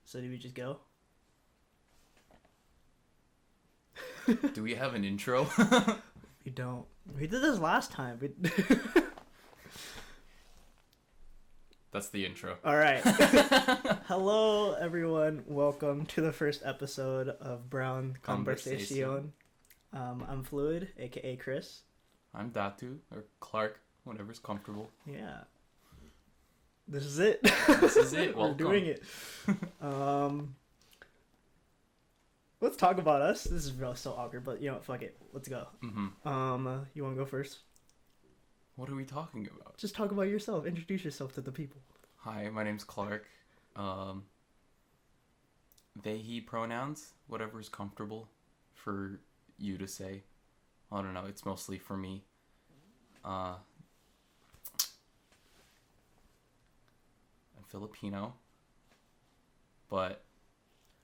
So do we just go? Do we have an intro? We don't. We did this last time. That's the intro. All right. Hello, everyone. Welcome to the first episode of Brown Kanbersasyon. I'm Fluid, aka Chris. I'm Datu, or Clark, whatever's comfortable. Yeah. This is it. This is it. We're doing it. Let's talk about us. This is so awkward, but you know what? Fuck it. Let's go. Mm-hmm. You want to go first? What are we talking about? Just talk about yourself. Introduce yourself to the people. Hi, my name's Clark. They, he pronouns, whatever's comfortable for you to say. I don't know, it's mostly for me. I'm Filipino, but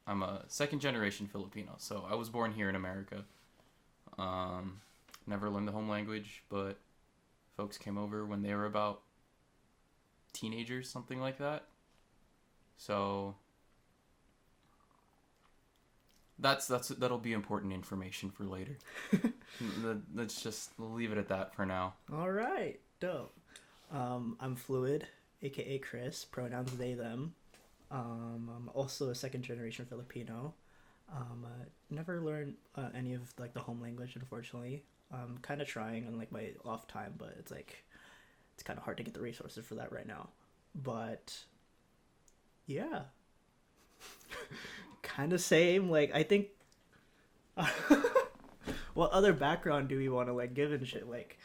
I'm a second generation Filipino, so I was born here in America. Never learned the home language, but folks came over when they were about teenagers, something like that. So that'll be important information for later. Let's just leave it at that for now. All right, dope. I'm Fluid, aka Chris. Pronouns they them. I'm also a second generation Filipino. Never learned any of like the home language, unfortunately. I'm kind of trying on like my off time, but it's kind of hard to get the resources for that right now. But yeah, kind of same. Like I think, what other background do we want to like give and shit? Like,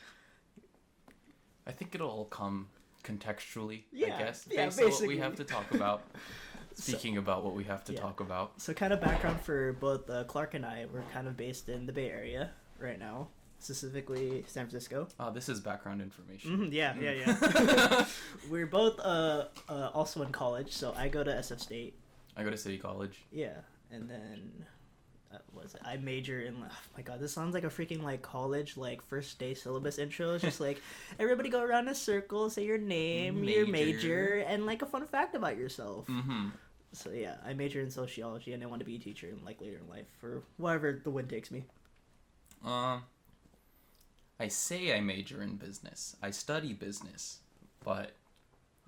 I think it'll all come contextually. Yeah, I guess yeah, based on what we basically. have to talk about. Speaking about what we have to talk about. So kind of background for both Clark and I. We're kind of based in the Bay Area right now, specifically San Francisco. This is background information. Yeah. We're both also in college, so I go to SF State. I go to City College. Yeah, and then I major in. Oh my god, this sounds like a freaking like college like first day syllabus intro. It's just like everybody go around in a circle, say your name, your major, and like a fun fact about yourself. Mm-hmm. So yeah, I major in sociology, and I want to be a teacher in like later in life for wherever the wind takes me. I say I major in business. I study business, but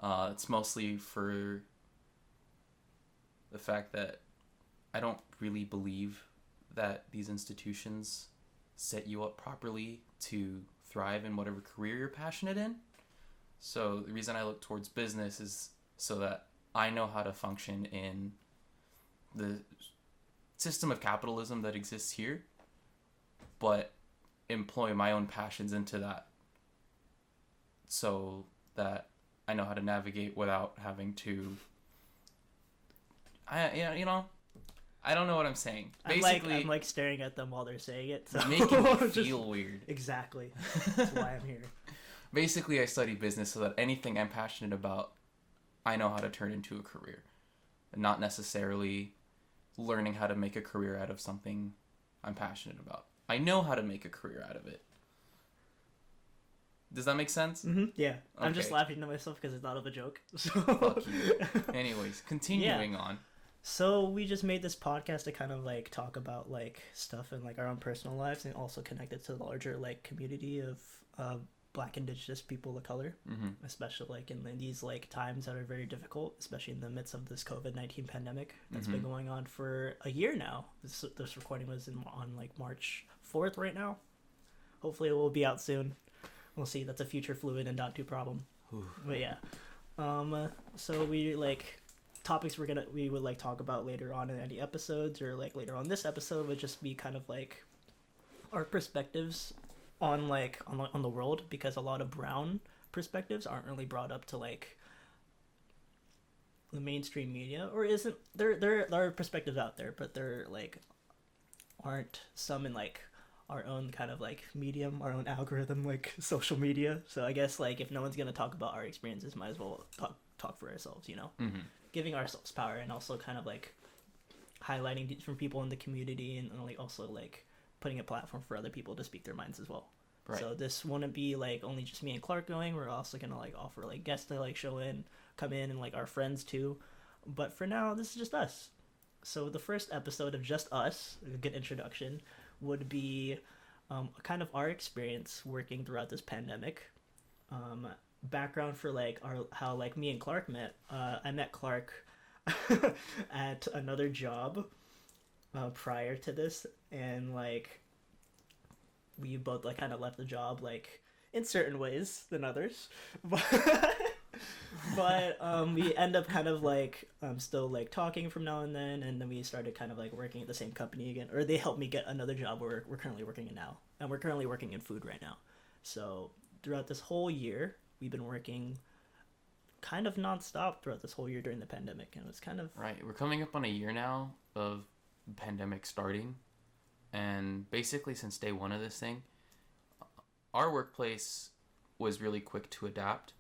it's mostly for the fact that I don't really believe that these institutions set you up properly to thrive in whatever career you're passionate in. So the reason I look towards business is so that I know how to function in the system of capitalism that exists here, but employ my own passions into that so that I know how to navigate without having to I don't know what I'm saying. Basically, I'm like staring at them while they're saying it. So making me feel weird. Exactly. That's why I'm here. Basically, I study business so that anything I'm passionate about, I know how to turn into a career. And not necessarily learning how to make a career out of something I'm passionate about. I know how to make a career out of it. Does that make sense? Mm-hmm. Yeah. Okay. I'm just Okay. laughing to myself because I thought of a joke. So. Fuck you. Anyways, continuing on. So we just made this podcast to kind of like talk about like stuff in like our own personal lives and also connect it to the larger like community of Black Indigenous people of color, especially like in these like times that are very difficult, especially in the midst of this COVID-19 pandemic that's been going on for a year now. This recording was on like March 4th right now. Hopefully it will be out soon. We'll see. That's a future Fluid and Datu problem. But yeah. So we like topics we would like talk about later on in any episodes or like later on this episode would just be kind of like our perspectives on like on the world, because a lot of brown perspectives aren't really brought up to like the mainstream media, or isn't there are perspectives out there, but they're like aren't some in like our own kind of like medium, our own algorithm, like social media. So I guess like if no one's gonna talk about our experiences, might as well talk for ourselves, you know. Giving ourselves power, and also kind of like highlighting different people in the community, and like also like putting a platform for other people to speak their minds as well. Right. So this wouldn't be like only just me and Clark going. We're also gonna like offer like guests to like come in, and like our friends too. But for now, this is just us. So the first episode of just us, a good introduction, would be kind of our experience working throughout this pandemic. Background for like how like me and Clark met. I met Clark at another job prior to this, and like we both like kind of left the job like in certain ways than others, but we end up kind of like still like talking from now and then we started kind of like working at the same company again, or they helped me get another job where we're currently working in now, and we're currently working in food right now. So throughout this whole year, we've been working kind of nonstop throughout this whole year during the pandemic, and it was kind of right. We're coming up on a year now of the pandemic starting, and basically since day one of this thing, our workplace was really quick to adapt,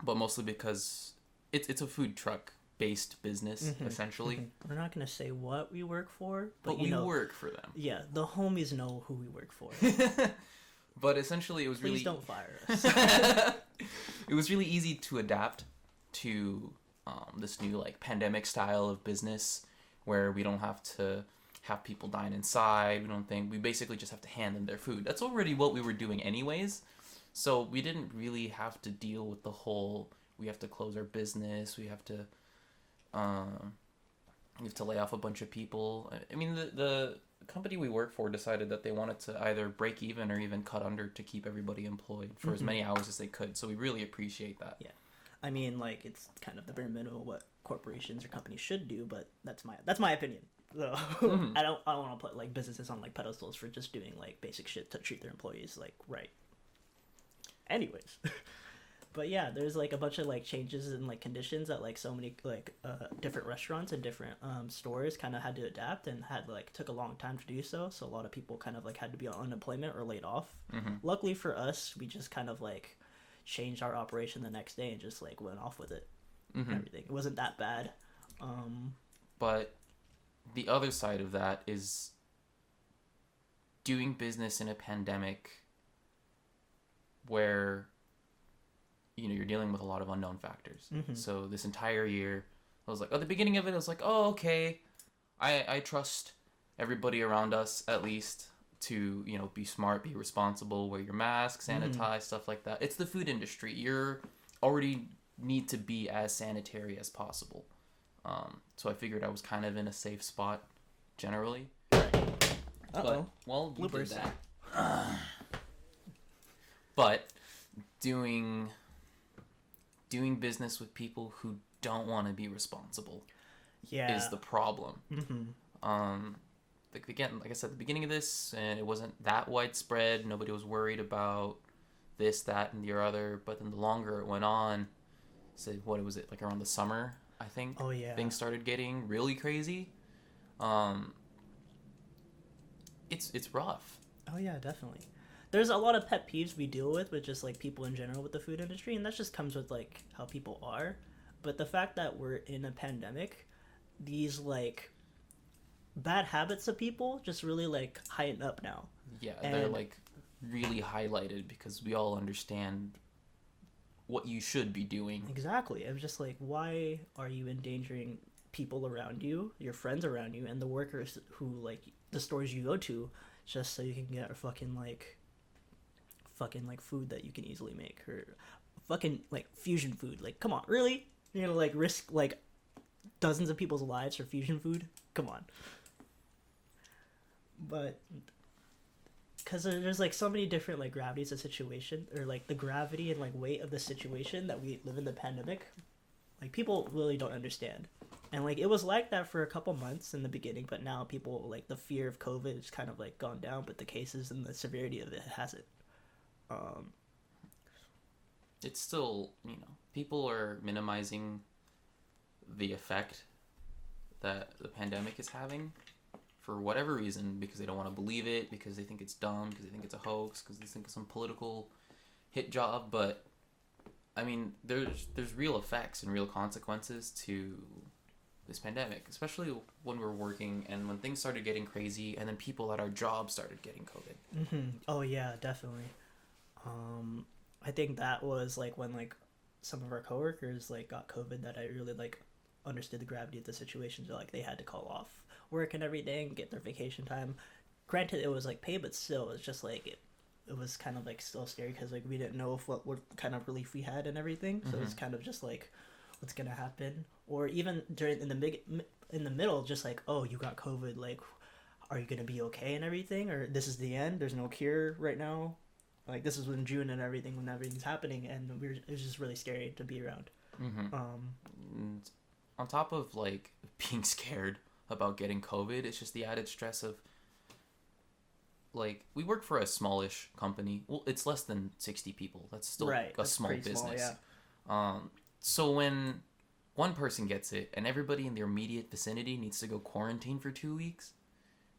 but mostly because it's a food truck based business, essentially. We're not gonna say what we work for, but we work for them. Yeah, the homies know who we work for. But essentially, it was Please really... don't fire us. It was really easy to adapt to this new like pandemic style of business, where we don't have to have people dine inside. We basically just have to hand them their food. That's already what we were doing anyways. So we didn't really have to deal with the whole, we have to close our business, we have to lay off a bunch of people. I mean, the company we work for decided that they wanted to either break even or even cut under to keep everybody employed for as many hours as they could. So we really appreciate that. Yeah. I mean, like, it's kind of the bare minimum of what corporations or companies should do, but that's my opinion. So I don't want to put like businesses on like pedestals for just doing like basic shit to treat their employees like right. Anyways, but yeah, there's like a bunch of like changes in like conditions that like so many like different restaurants and different stores kind of had to adapt, and had like took a long time to do so. So a lot of people kind of like had to be on unemployment or laid off. Luckily for us, we just kind of like changed our operation the next day and just like went off with it. Everything, it wasn't that bad. But the other side of that is doing business in a pandemic where, you know, you're dealing with a lot of unknown factors. So this entire year, I was like, at the beginning of it, I was like, oh, okay, I trust everybody around us at least to, you know, be smart, be responsible, wear your mask, sanitize, stuff like that. It's the food industry. You're already need to be as sanitary as possible. So I figured I was kind of in a safe spot generally. But, well, you did that. But doing business with people who don't want to be responsible is the problem. Again, like I said at the beginning of this, and it wasn't that widespread. Nobody was worried about this, that, and the other. But then the longer it went on, so what was it, like around the summer, I think? Oh yeah. Things started getting really crazy. It's rough. Oh yeah, definitely. There's a lot of pet peeves we deal with just like people in general with the food industry, and that just comes with like how people are. But the fact that we're in a pandemic, these like bad habits of people just really like heighten up now. Yeah, they're like really highlighted because we all understand what you should be doing. Exactly. I'm just like, why are you endangering people around you, your friends around you, and the workers who like the stores you go to, just so you can get a fucking like food that you can easily make, or fucking like fusion food? Like, come on, really? You're gonna like risk like dozens of people's lives for fusion food? Come on. But because there's like so many different like gravities of situation, or like the gravity and like weight of the situation that we live in the pandemic, like people really don't understand. And like it was like that for a couple months in the beginning, but now people like the fear of COVID has kind of like gone down, but the cases and the severity of it hasn't. It's still, you know, people are minimizing the effect that the pandemic is having for whatever reason, because they don't want to believe it, because they think it's dumb, because they think it's a hoax, because they think it's some political hit job. But I mean, there's real effects and real consequences to this pandemic, especially when we're working and when things started getting crazy, and then people at our jobs started getting COVID. Oh yeah, definitely. I think that was like when like some of our coworkers like got COVID, that I really like understood the gravity of the situation, so like they had to call off work and everything, get their vacation time. Granted, it was like paid, but still, it's just like it was kind of like still scary because like we didn't know if what kind of relief we had and everything. So it's kind of just like what's gonna happen, or even during in the middle, just like, oh, you got COVID, like, are you gonna be okay and everything, or this is the end? There's no cure right now. Like this is in June and everything when everything's happening, and it was just really scary to be around. And on top of like being scared about getting COVID, it's just the added stress of like we work for a smallish company. Well, it's less than 60 people. That's still a small business. Small, yeah. So when one person gets it and everybody in their immediate vicinity needs to go quarantine for 2 weeks,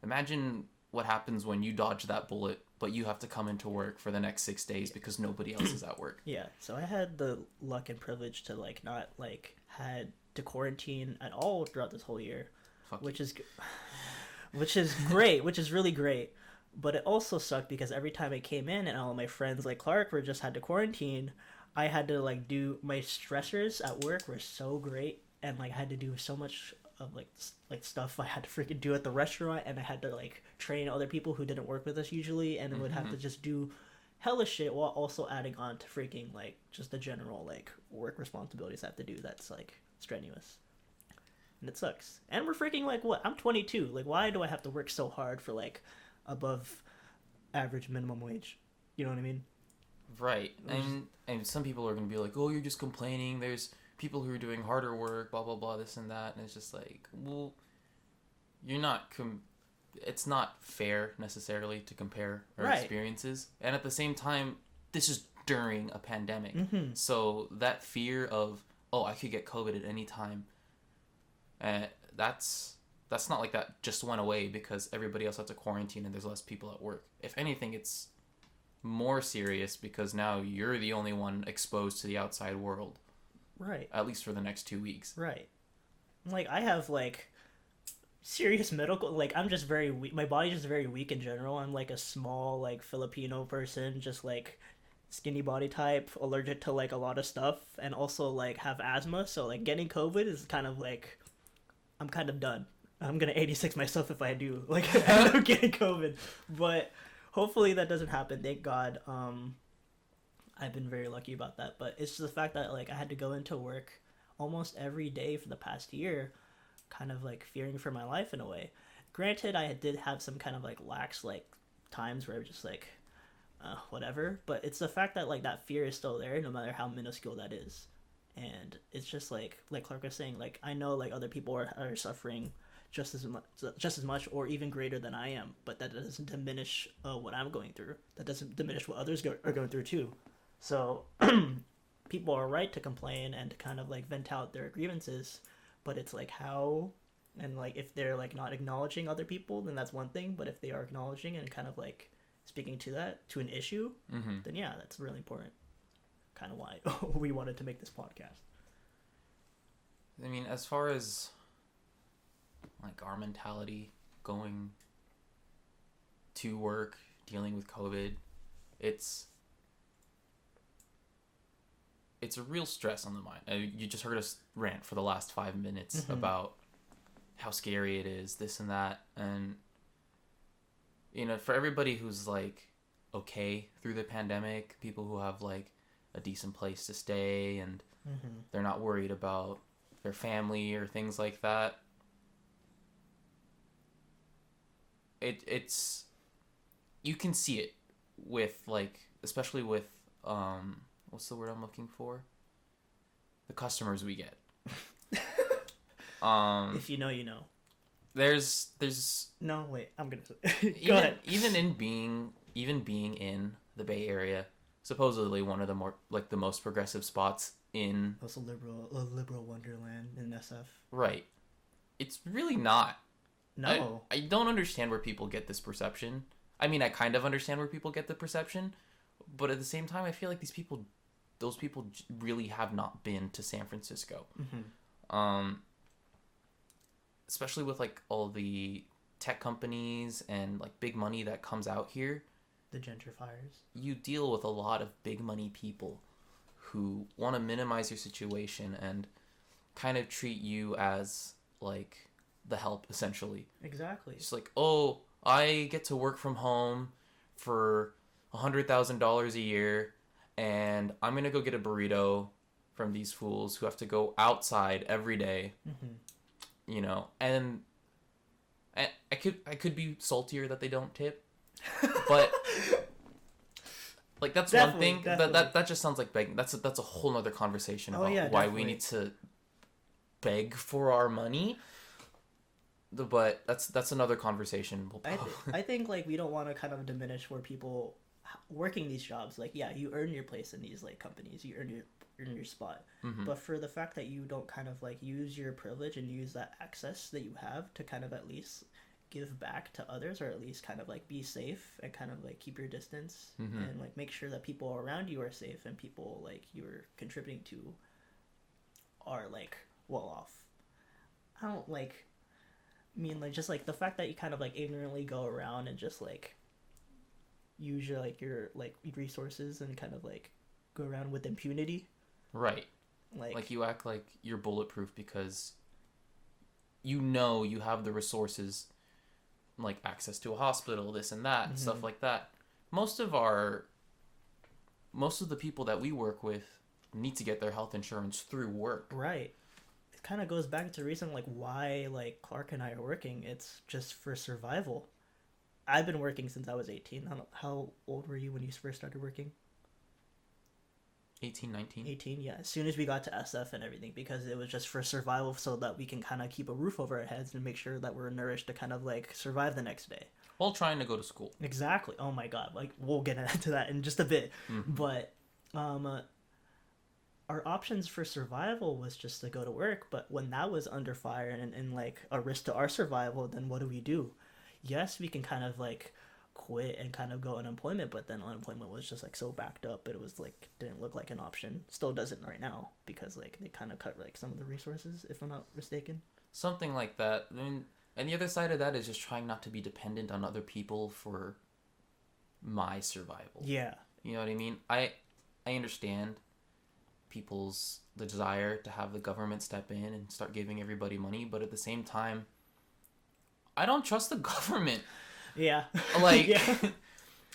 imagine what happens when you dodge that bullet, but you have to come into work for the next 6 days because nobody else is at work. Yeah. So I had the luck and privilege to like not like had to quarantine at all throughout this whole year, which is great, which is really great. But it also sucked because every time I came in and all my friends like Clark were just had to quarantine, I had to like do my stressors at work were so great, and like I had to do so much of like stuff I had to freaking do at the restaurant, and I had to like train other people who didn't work with us usually, and would have to just do hella shit while also adding on to freaking like just the general like work responsibilities I have to do. That's like strenuous. And it sucks. And we're freaking like what? I'm 22. Like why do I have to work so hard for like above average minimum wage? You know what I mean? Right. And some people are going to be like, oh, you're just complaining. There's people who are doing harder work, blah, blah, blah, this and that. And it's just like, well, you're not... it's not fair necessarily to compare our experiences. And at the same time, this is during a pandemic. So that fear of, oh, I could get COVID at any time, that's not like that just went away because everybody else had to quarantine and there's less people at work. If anything, it's more serious because now you're the only one exposed to the outside world. Right. At least for the next 2 weeks. Right. Like, I have, like, serious medical... Like, I'm just very weak. My body's just very weak in general. I'm, like, a small, like, Filipino person, just, like, skinny body type, allergic to, like, a lot of stuff, and also, like, have asthma. So, like, getting COVID is kind of, like... I'm kind of done. I'm gonna 86 myself if I do, like, end up getting COVID. But hopefully that doesn't happen. Thank God. I've been very lucky about that. But it's just the fact that, like, I had to go into work almost every day for the past year, kind of, like, fearing for my life in a way. Granted, I did have some kind of, like, lax, like, times where I was just, like, whatever. But it's the fact that, like, that fear is still there, no matter how minuscule that is. And it's just, like Clark was saying, like, I know, like, other people are suffering just as much or even greater than I am, but that doesn't diminish what I'm going through. That doesn't diminish what others are going through too. So people are right to complain and to kind of like vent out their grievances, but it's like how, and like if they're like not acknowledging other people, then that's one thing. But if they are acknowledging and kind of like speaking to an issue, then yeah, that's really important. Kind of why we wanted to make this podcast. I mean, as far as like our mentality going to work, dealing with COVID, it's a real stress on the mind. You just heard us rant for the last 5 minutes about how scary it is, this and that. And, you know, for everybody who's like okay through the pandemic, people who have like a decent place to stay and they're not worried about their family or things like that, it's you can see it with like, especially with what's the word I'm looking for? The customers we get. If you know, you know. There's no wait. I'm gonna go ahead. Even being in the Bay Area, supposedly one of the more like the most progressive spots in. Also liberal wonderland in SF. Right. It's really not. No. I don't understand where people get this perception. I mean, I kind of understand where people get the perception, but at the same time, I feel like those people really have not been to San Francisco. Especially with like all the tech companies and like big money that comes out here. The gentrifiers. You deal with a lot of big money people who want to minimize your situation, and kind of treat you as like the help, essentially. Exactly. It's like, oh, I get to work from home for $100,000 a year, and I'm gonna go get a burrito from these fools who have to go outside every day. You know, and I could be saltier that they don't tip, but like that's definitely, one thing that just sounds like begging. That's a whole nother conversation about why we need to beg for our money. But that's another conversation. I think like we don't want to kind of diminish where people working these jobs. Like, yeah, you earn your place in these like companies, you earn your spot. But for the fact that you don't kind of like use your privilege and use that access that you have to kind of at least give back to others, or at least kind of like be safe and kind of like keep your distance and like make sure that people around you are safe and people like you're contributing to are like well off. I don't like mean like just like the fact that you kind of like ignorantly go around and just like use your like resources and kind of like go around with impunity. Right. Like you act like you're bulletproof because you know you have the resources, like access to a hospital, this and that, and stuff like that. Most of the people that we work with need to get their health insurance through work. Right. It kind of goes back to reason like why like Clark and I are working. It's just for survival. I've been working since I was 18. How old were you when you first started working? 18, 19. 18, yeah. As soon as we got to SF and everything, because it was just for survival so that we can kind of keep a roof over our heads and make sure that we're nourished to kind of like survive the next day. While trying to go to school. Exactly. Oh my god. Like, we'll get into that in just a bit. But our options for survival was just to go to work. But when that was under fire and like a risk to our survival, then what do? Yes, we can kind of like quit and kind of go unemployment, but then unemployment was just like so backed up, it was like didn't look like an option. Still doesn't right now because like they kind of cut like some of the resources, if I'm not mistaken. Something like that. I mean, and the other side of that is just trying not to be dependent on other people for my survival. Yeah. You know what I mean? I understand people's desire to have the government step in and start giving everybody money, but at the same time, I don't trust the government. Yeah. Like, yeah.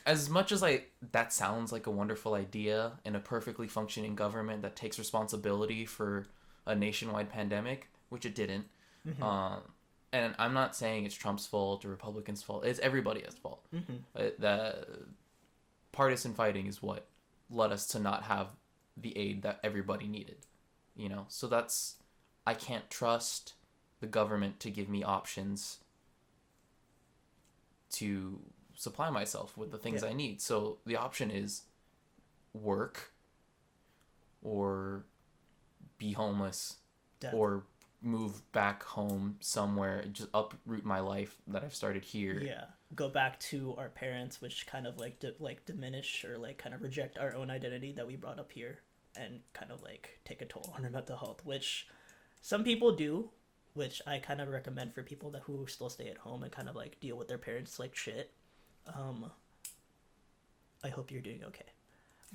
As much as that sounds like a wonderful idea in a perfectly functioning government that takes responsibility for a nationwide pandemic, which it didn't. And I'm not saying it's Trump's fault or Republicans' fault. It's everybody's fault. The partisan fighting is what led us to not have the aid that everybody needed. You know, so I can't trust the government to give me options to supply myself with the things I need. So the option is work or be homeless or move back home somewhere, just uproot my life that I've started here. Yeah. Go back to our parents, which kind of like diminish or like kind of reject our own identity that we brought up here and kind of like take a toll on our mental health, which some people do, which I kind of recommend for people who still stay at home and kind of like deal with their parents like shit. I hope you're doing okay.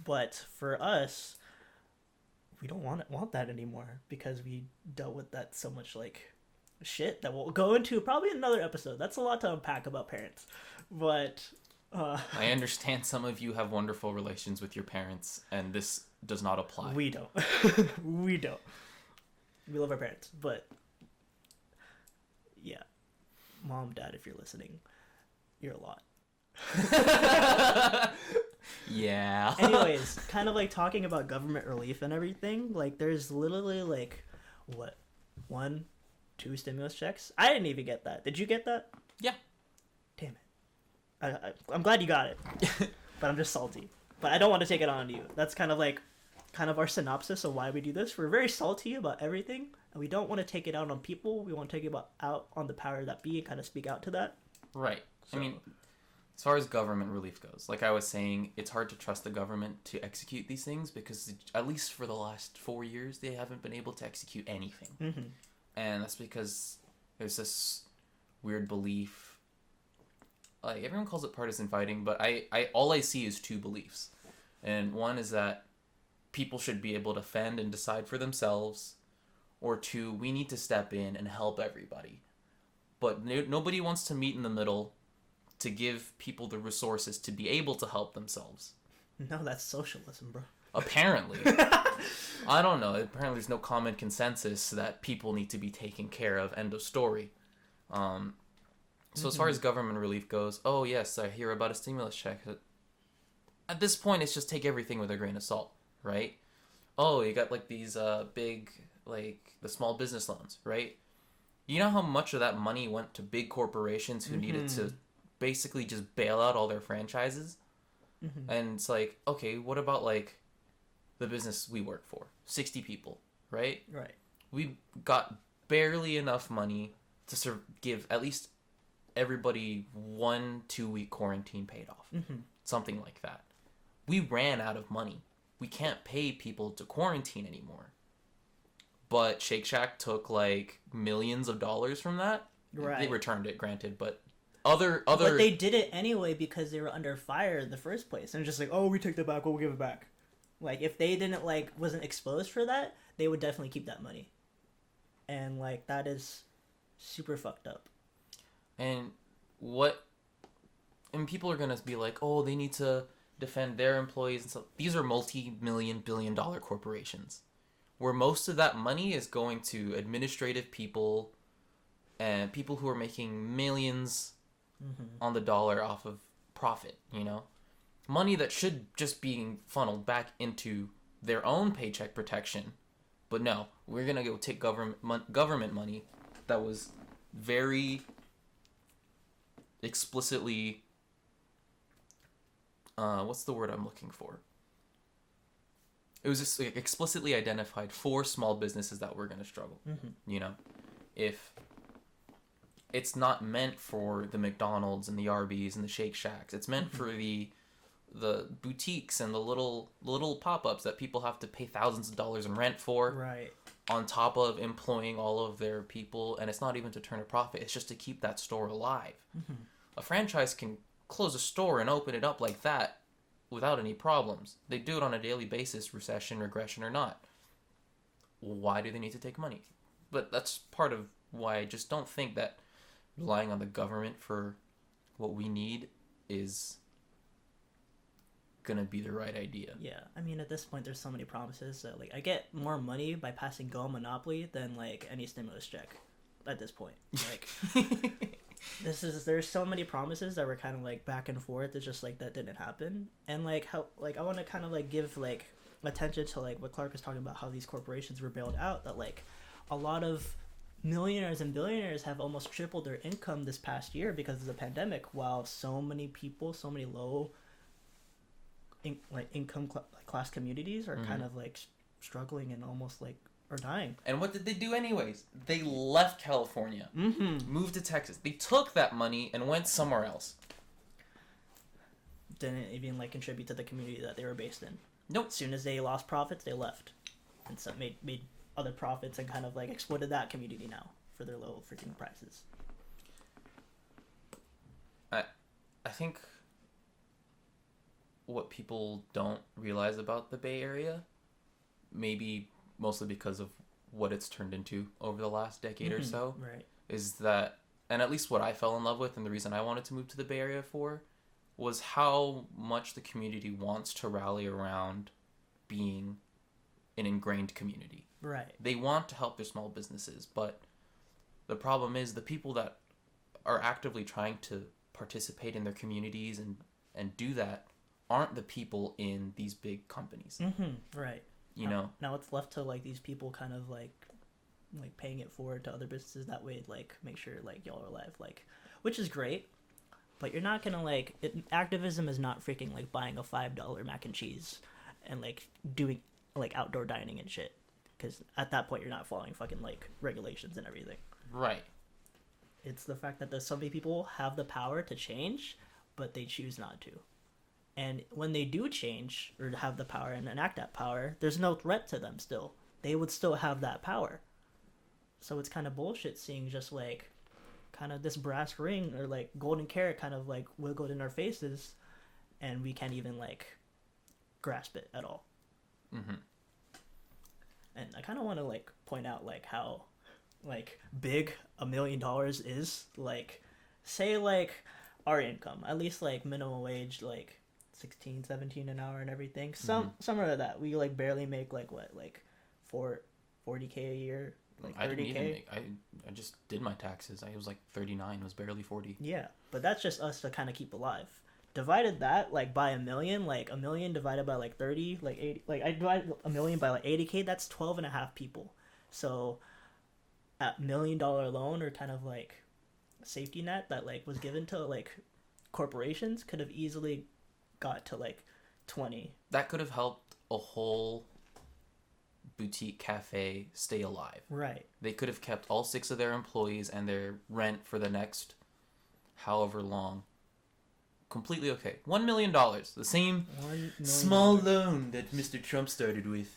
But for us, we don't want that anymore because we dealt with that so much like shit that we'll go into probably in another episode. That's a lot to unpack about parents. But I understand some of you have wonderful relations with your parents and this does not apply. We don't. We don't. We love our parents, but yeah. Mom, Dad, if you're listening, you're a lot. Yeah. Anyways, kind of like talking about government relief and everything, like there's literally like what, 1-2 stimulus checks? I didn't even get that. Did you get that? Yeah. Damn it. I'm glad you got it. But I'm just salty. But I don't want to take it on you. That's kind of our synopsis of why we do this. We're very salty about everything, and we don't want to take it out on people. We want to take it out on the power that be and kind of speak out to that. Right. So. I mean, as far as government relief goes, like I was saying, it's hard to trust the government to execute these things because at least for the last 4 years, they haven't been able to execute anything. And that's because there's this weird belief. Like everyone calls it partisan fighting, but all I see is two beliefs. And one is that people should be able to fend and decide for themselves, or two, we need to step in and help everybody. But nobody wants to meet in the middle to give people the resources to be able to help themselves. No, that's socialism, bro. Apparently. I don't know. Apparently there's no common consensus that people need to be taken care of. End of story. So as far as government relief goes, oh yes, I hear about a stimulus check. At this point, it's just take everything with a grain of salt, right? Oh, you got like these big, like the small business loans, right? You know how much of that money went to big corporations who needed to basically just bail out all their franchises? And it's like, okay, what about like the business we work for? 60 people, right? Right. We got barely enough money to give at least everybody 1-2 week quarantine paid off. Something like that. We ran out of money. We can't pay people to quarantine anymore. But Shake Shack took like millions of dollars from that. Right. They returned it, granted, but But they did it anyway because they were under fire in the first place. And just like, oh, we took it back, we'll give it back. Like, if they didn't, like, wasn't exposed for that, they would definitely keep that money. And, like, that is super fucked up. And people are going to be like, oh, they need to defend their employees and stuff. These are multi-million, billion-dollar corporations. Where most of that money is going to administrative people and people who are making millions on the dollar off of profit, you know? Money that should just be funneled back into their own paycheck protection. But no, we're going to go take government money that was very explicitly... what's the word I'm looking for? It was just explicitly identified for small businesses that were going to struggle. You know? If it's not meant for the McDonald's and the Arby's and the Shake Shacks. It's meant for the boutiques and the little pop-ups that people have to pay thousands of dollars in rent for. Right. On top of employing all of their people, and it's not even to turn a profit. It's just to keep that store alive. A franchise can close a store and open it up like that without any problems. They do it on a daily basis, recession, regression, or not. Why do they need to take money? But that's part of why I just don't think that relying on the government for what we need is gonna be the right idea. Yeah, I mean, at this point, there's so many promises that, like, I get more money by passing Go Monopoly than, like, any stimulus check at this point. Like, there's so many promises that were kind of, like, back and forth. It's just, like, that didn't happen. And, like, how, like, I want to kind of, like, give, like, attention to, like, what Clark was talking about, how these corporations were bailed out, that, like, a lot of millionaires and billionaires have almost tripled their income this past year because of the pandemic, while so many people, so many low income class communities are kind of like struggling and almost like are dying. And what did they do anyways? They left California, moved to Texas. They took that money and went somewhere else. Didn't even like contribute to the community that they were based in. Nope. As soon as they lost profits, they left, and so made other profits and kind of like exploited that community now for their low freaking prices. I think what people don't realize about the Bay Area, maybe mostly because of what it's turned into over the last decade or so, right, is that, and at least what I fell in love with and the reason I wanted to move to the Bay Area for, was how much the community wants to rally around being an ingrained community. Right. They want to help their small businesses, but the problem is the people that are actively trying to participate in their communities and do that aren't the people in these big companies. Right. You know? Now it's left to like these people kind of like paying it forward to other businesses that way, like make sure like y'all are alive, like, which is great, but you're not gonna like activism is not freaking like buying a $5 mac and cheese and like doing like outdoor dining and shit, because at that point you're not following fucking like regulations and everything. Right. It's the fact that there's so many people have the power to change, but they choose not to. And when they do change or have the power and enact that power, there's no threat to them still. They would still have that power. So it's kind of bullshit seeing just like kind of this brass ring or like golden carrot kind of like wiggled in our faces, and we can't even like grasp it at all. And I kind of want to like point out like how like big $1 million is. Like, say like our income, at least like minimum wage, like 16, 17 an hour and everything. Somewhere like that. We like barely make like what, like 40K a year, like 30K. I didn't even make. I just did my taxes. I was like 39. It was barely 40. Yeah, but that's just us to kind of keep alive. Divided that like by 1 million, like 1 million divided by like 30, like 80, like I divide 1 million by like 80K, that's 12 and a half people. So at $1 million loan, or kind of like a safety net that like was given to like corporations, could have easily got to like 20. That could have helped a whole boutique cafe stay alive. Right. They could have kept all 6 of their employees and their rent for the next however long completely okay. $1 million, the same small loan that Mr. Trump started with.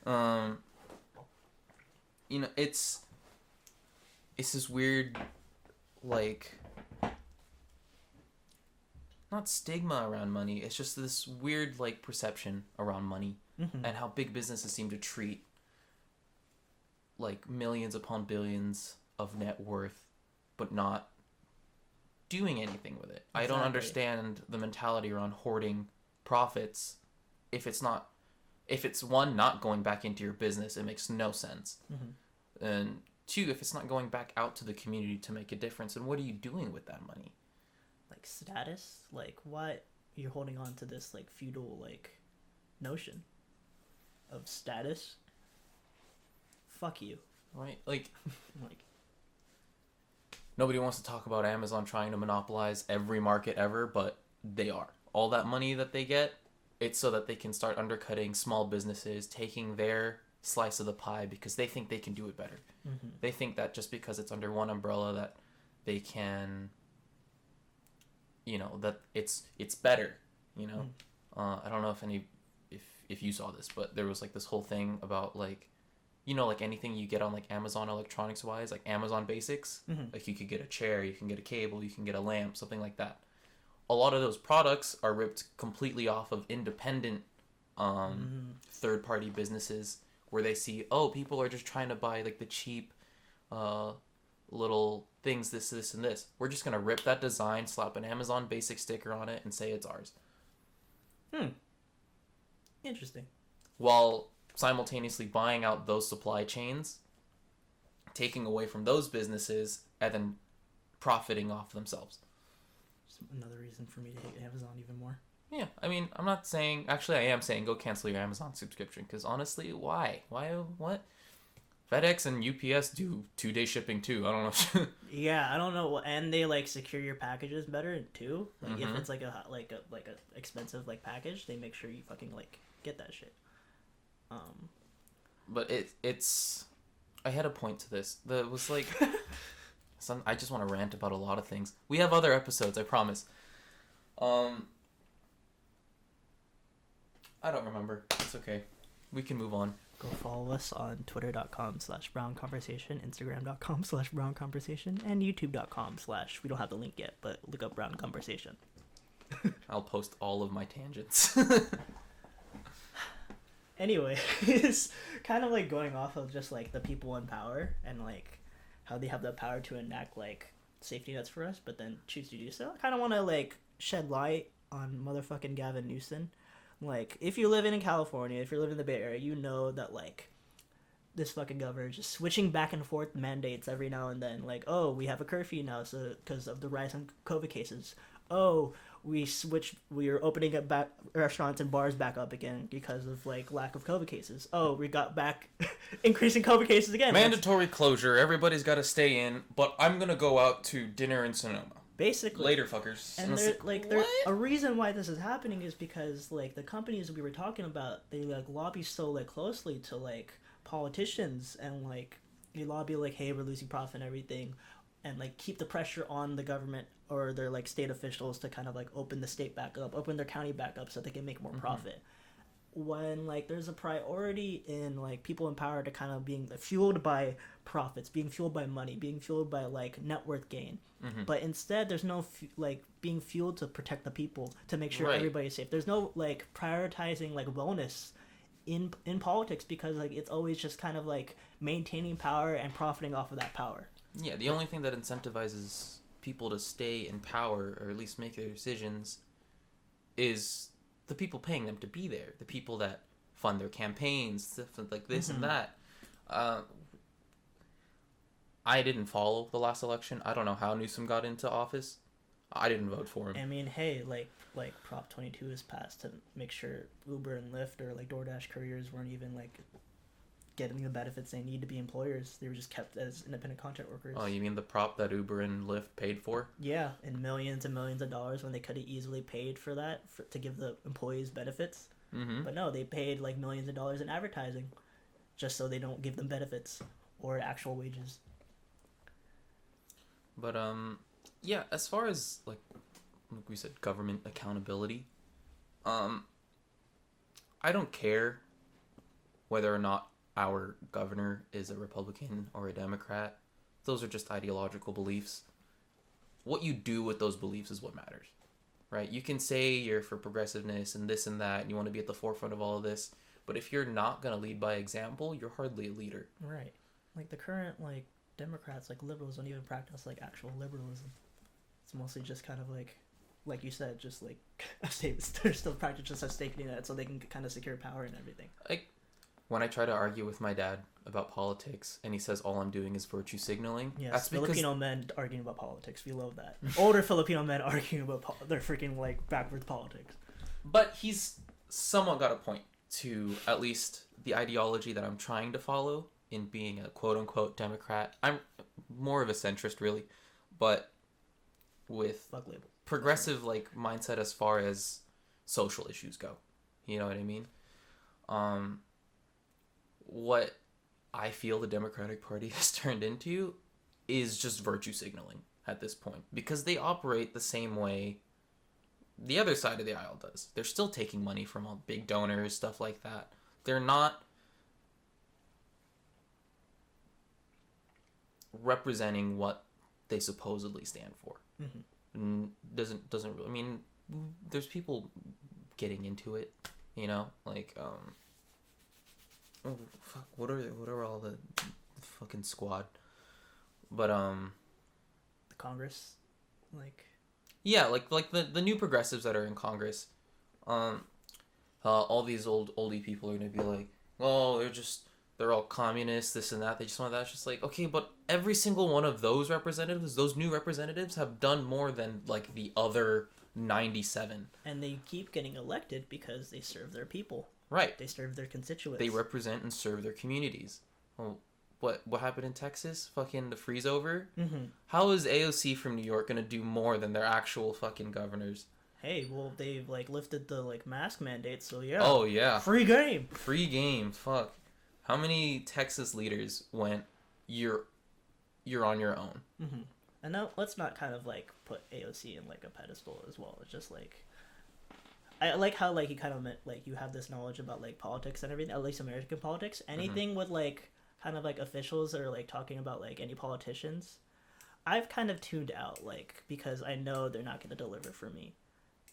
Oh God. You know, it's this weird, like, not stigma around money. It's just this weird like perception around money, and how big businesses seem to treat like millions upon billions of net worth, but not doing anything with it. Exactly. I don't understand the mentality around hoarding profits. If it's one, not going back into your business, it makes no sense. And 2, if it's not going back out to the community to make a difference, then what are you doing with that money? Like status? Like what? You're holding on to this like feudal like notion of status? Fuck you. Right? Like nobody wants to talk about Amazon trying to monopolize every market ever, but they are. All that money that they get, it's so that they can start undercutting small businesses, taking their slice of the pie because they think they can do it better. They think that just because it's under one umbrella that they can, you know, that it's better, you know. I don't know if you saw this, but there was like this whole thing about like, you know, like anything you get on like Amazon electronics wise, like Amazon Basics, like you could get a chair, you can get a cable, you can get a lamp, something like that. A lot of those products are ripped completely off of independent third-party businesses, where they see, oh, people are just trying to buy like the cheap little things, this and this. We're just gonna rip that design, slap an Amazon Basic sticker on it, and say it's ours. Interesting. While simultaneously buying out those supply chains, taking away from those businesses, and then profiting off themselves. Just another reason for me to hate Amazon even more. Yeah, I mean, I'm not saying... Actually, I am saying go cancel your Amazon subscription, because honestly, why? What? FedEx and UPS do 2-day shipping too. I don't know. Yeah, I don't know. And they like secure your packages better too. Like if it's like a expensive like package, they make sure you fucking like get that shit. But it's I had a point to this. That was like I just want to rant about a lot of things. We have other episodes, I promise. I don't remember. It's okay. We can move on. Go follow us on twitter.com/brownconversation, instagram.com/brownconversation, and youtube.com/ we don't have the link yet, but look up Brown Conversation. I'll post all of my tangents. Anyway, it's kind of like going off of just like the people in power and like how they have the power to enact like safety nets for us, but then choose to do so. I kind of want to like shed light on motherfucking Gavin Newsom. Like, if you live in California, if you're living in the Bay Area, you know that, like, this fucking governor is just switching back and forth mandates every now and then. Like, oh, we have a curfew now so because of the rise in COVID cases. Oh, we're opening up back restaurants and bars back up again because of, like, lack of COVID cases. Oh, we got back increasing COVID cases again. Mandatory closure. Everybody's got to stay in, but I'm going to go out to dinner in Sonoma. Basically. Later, fuckers. And a reason why this is happening is because, like, the companies we were talking about, they, like, lobby so, like, closely to, like, politicians, and, like, they lobby, like, hey, we're losing profit and everything, and, like, keep the pressure on the government or their, like, state officials to kind of, like, open the state back up, open their county back up so they can make more profit. When, like, there's a priority in, like, people in power to kind of being fueled by profits, being fueled by money, being fueled by, like, net worth gain. But instead, there's no, like, being fueled to protect the people, to make sure everybody's safe. There's no, like, prioritizing, like, wellness in politics, because like it's always just kind of like maintaining power and profiting off of that power. Yeah, the only thing that incentivizes people to stay in power, or at least make their decisions, is the people paying them to be there. The people that fund their campaigns, stuff like this and that. I didn't follow the last election. I don't know how Newsom got into office. I didn't vote for him. I mean, hey, like Prop 22 is passed to make sure Uber and Lyft or like DoorDash couriers weren't even like getting the benefits they need to be employers. They were just kept as independent contract workers. Oh, you mean the prop that Uber and Lyft paid for? Yeah, and millions of dollars when they could have easily paid for that to give the employees benefits. But no, they paid like millions of dollars in advertising just so they don't give them benefits or actual wages. But yeah, as far as like we said, government accountability, I don't care whether or not our governor is a Republican or a Democrat. Those are just ideological beliefs. What you do with those beliefs is what matters, right? You can say you're for progressiveness and this and that, and you want to be at the forefront of all of this, but if you're not going to lead by example, you're hardly a leader. Right. Like the current like Democrats, like liberals, don't even practice like actual liberalism. It's mostly just kind of like you said, just like they're still practicing just a safety net so they can kind of secure power and everything. Like when I try to argue with my dad about politics and he says all I'm doing is virtue signaling. Yes, that's because Filipino men arguing about politics. We love that. Older Filipino men arguing about their freaking like backwards politics. But he's somewhat got a point to at least the ideology that I'm trying to follow in being a quote-unquote Democrat. I'm more of a centrist, really, but with progressive like mindset as far as social issues go. You know what I mean? What I feel the Democratic Party has turned into is just virtue signaling at this point, because they operate the same way the other side of the aisle does. They're still taking money from all big donors, stuff like that. They're not representing what they supposedly stand for. Doesn't really, I mean, there's people getting into it, you know, like what are all the fucking squad, but the Congress, like yeah, like the new progressives that are in Congress, all these oldie people are gonna be like, oh, they're all communists, this and that. They just want that. It's just like, okay, but every single one of those representatives, those new representatives, have done more than like the other 97. And they keep getting elected because they serve their people. Right. They serve their constituents. They represent and serve their communities. Well, what happened in Texas? Fucking the freeze over? How is AOC from New York gonna do more than their actual fucking governors? Hey, well, they've like lifted the like mask mandate, so yeah. Oh yeah. Free game. Free game. Fuck. How many Texas leaders went, you're on your own? And now let's not kind of like put AOC in like a pedestal as well. It's just like, I like how like you kind of meant like you have this knowledge about like politics and everything, at least American politics. Anything with like kind of like officials or like talking about like any politicians, I've kind of tuned out, like, because I know they're not going to deliver for me.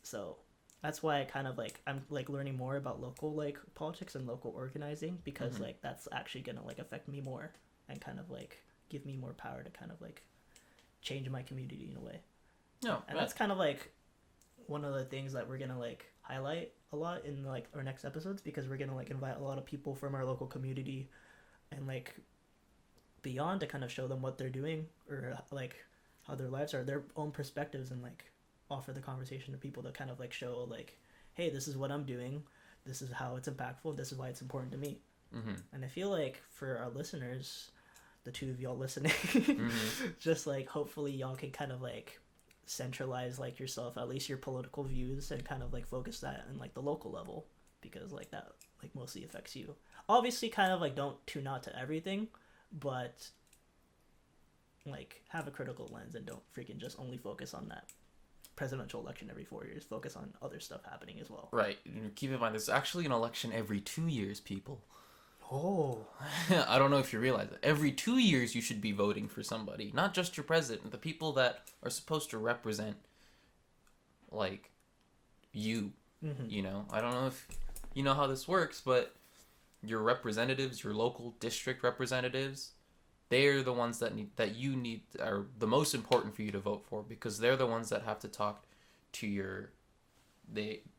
So that's why I kind of like, I'm like learning more about local like politics and local organizing, because like that's actually going to like affect me more and kind of like give me more power to kind of like change my community in a way. No, and that's kind of like one of the things that we're going to like highlight a lot in like our next episodes, because we're going to like invite a lot of people from our local community and like beyond to kind of show them what they're doing or like how their lives are, their own perspectives, and like offer the conversation to people to kind of like show like, hey, this is what I'm doing, this is how it's impactful, this is why it's important to me. And I feel like for our listeners, the two of y'all listening, just like hopefully y'all can kind of like centralize like yourself, at least your political views, and kind of like focus that in like the local level, because like that like mostly affects you. Obviously kind of like don't tune out to everything, but like have a critical lens and don't freaking just only focus on that presidential election every 4 years. Focus on other stuff happening as well. Right. Keep in mind, there's actually an election every 2 years, people. Oh. I don't know if you realize that. Every 2 years you should be voting for somebody. Not just your president, the people that are supposed to represent, like, you. You know? I don't know if you know how this works, but your representatives, your local district representatives, they're the ones that are the most important for you to vote for, because they're the ones that have to talk to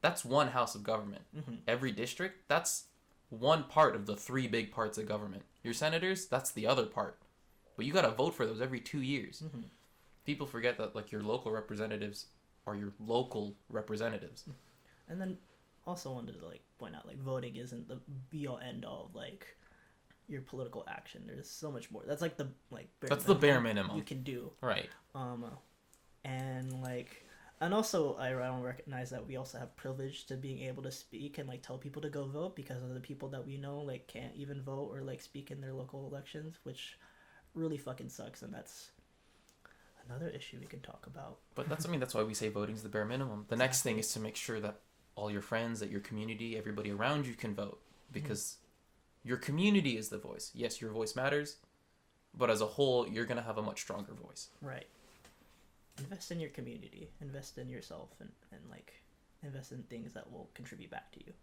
that's one house of government. Mm-hmm. Every district, that's one part of the three big parts of government. Your senators, that's the other part. But you got to vote for those every 2 years. Mm-hmm. People forget that, like, your local representatives are your local representatives. And then also wanted to, like, point out, like, voting isn't the be-all end-all of, like, your political action. There's so much more. That's, like, the bare minimum you can do. Right. And, like... And also, I don't recognize that we also have privilege to being able to speak and, like, tell people to go vote, because of the people that we know, like, can't even vote or, like, speak in their local elections, which really fucking sucks, and that's another issue we can talk about. But that's why we say voting's the bare minimum. The next thing is to make sure that all your friends, that your community, everybody around you can vote, because your community is the voice. Yes, your voice matters, but as a whole, you're going to have a much stronger voice. Right. Invest in your community, invest in yourself, and like invest in things that will contribute back to you.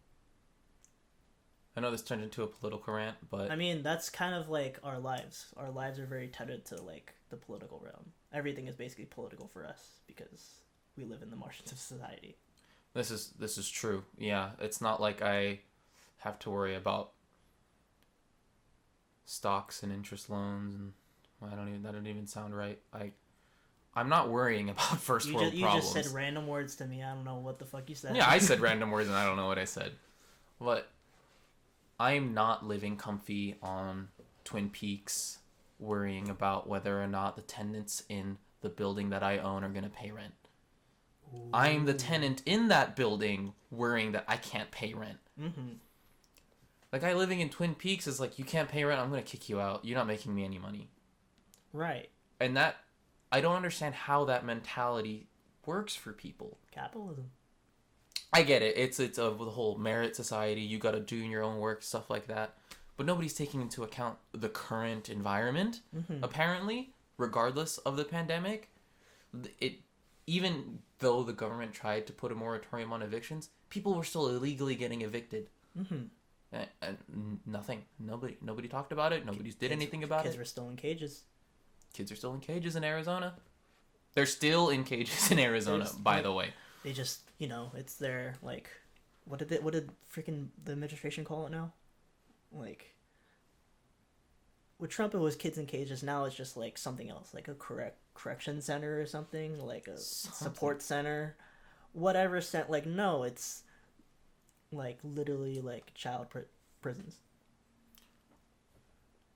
I know this turned into a political rant, but I mean, that's kind of like our lives. Our lives are very tethered to, like, the political realm. Everything is basically political for us because we live in the margins of society. This is true. Yeah, it's not like I have to worry about stocks and interest loans, and that didn't even sound right. I'm not worrying about first world problems. You just said random words to me. I don't know what the fuck you said. Yeah, I said random words and I don't know what I said. But I'm not living comfy on Twin Peaks worrying about whether or not the tenants in the building that I own are going to pay rent. Ooh. I'm the tenant in that building worrying that I can't pay rent. Mm-hmm. The guy living in Twin Peaks is like, you can't pay rent, I'm going to kick you out. You're not making me any money. Right. And that... I don't understand how that mentality works for people. Capitalism. I get it. It's the whole merit society. You got to do your own work, stuff like that. But nobody's taking into account the current environment. Mm-hmm. Apparently, regardless of the pandemic, even though the government tried to put a moratorium on evictions, people were still illegally getting evicted. Mm-hmm. And nothing. Nobody talked about it. Nobody did anything about it. Kids were still in cages. Kids are still in cages in Arizona. They're still in cages in Arizona, by the way. They just, it's their, like, what did freaking the administration call it now? Like, with Trump, it was kids in cages. Now it's just, like, something else, like a correction center or something, like a support center, whatever. Like, no, it's, like, literally, like, child prisons.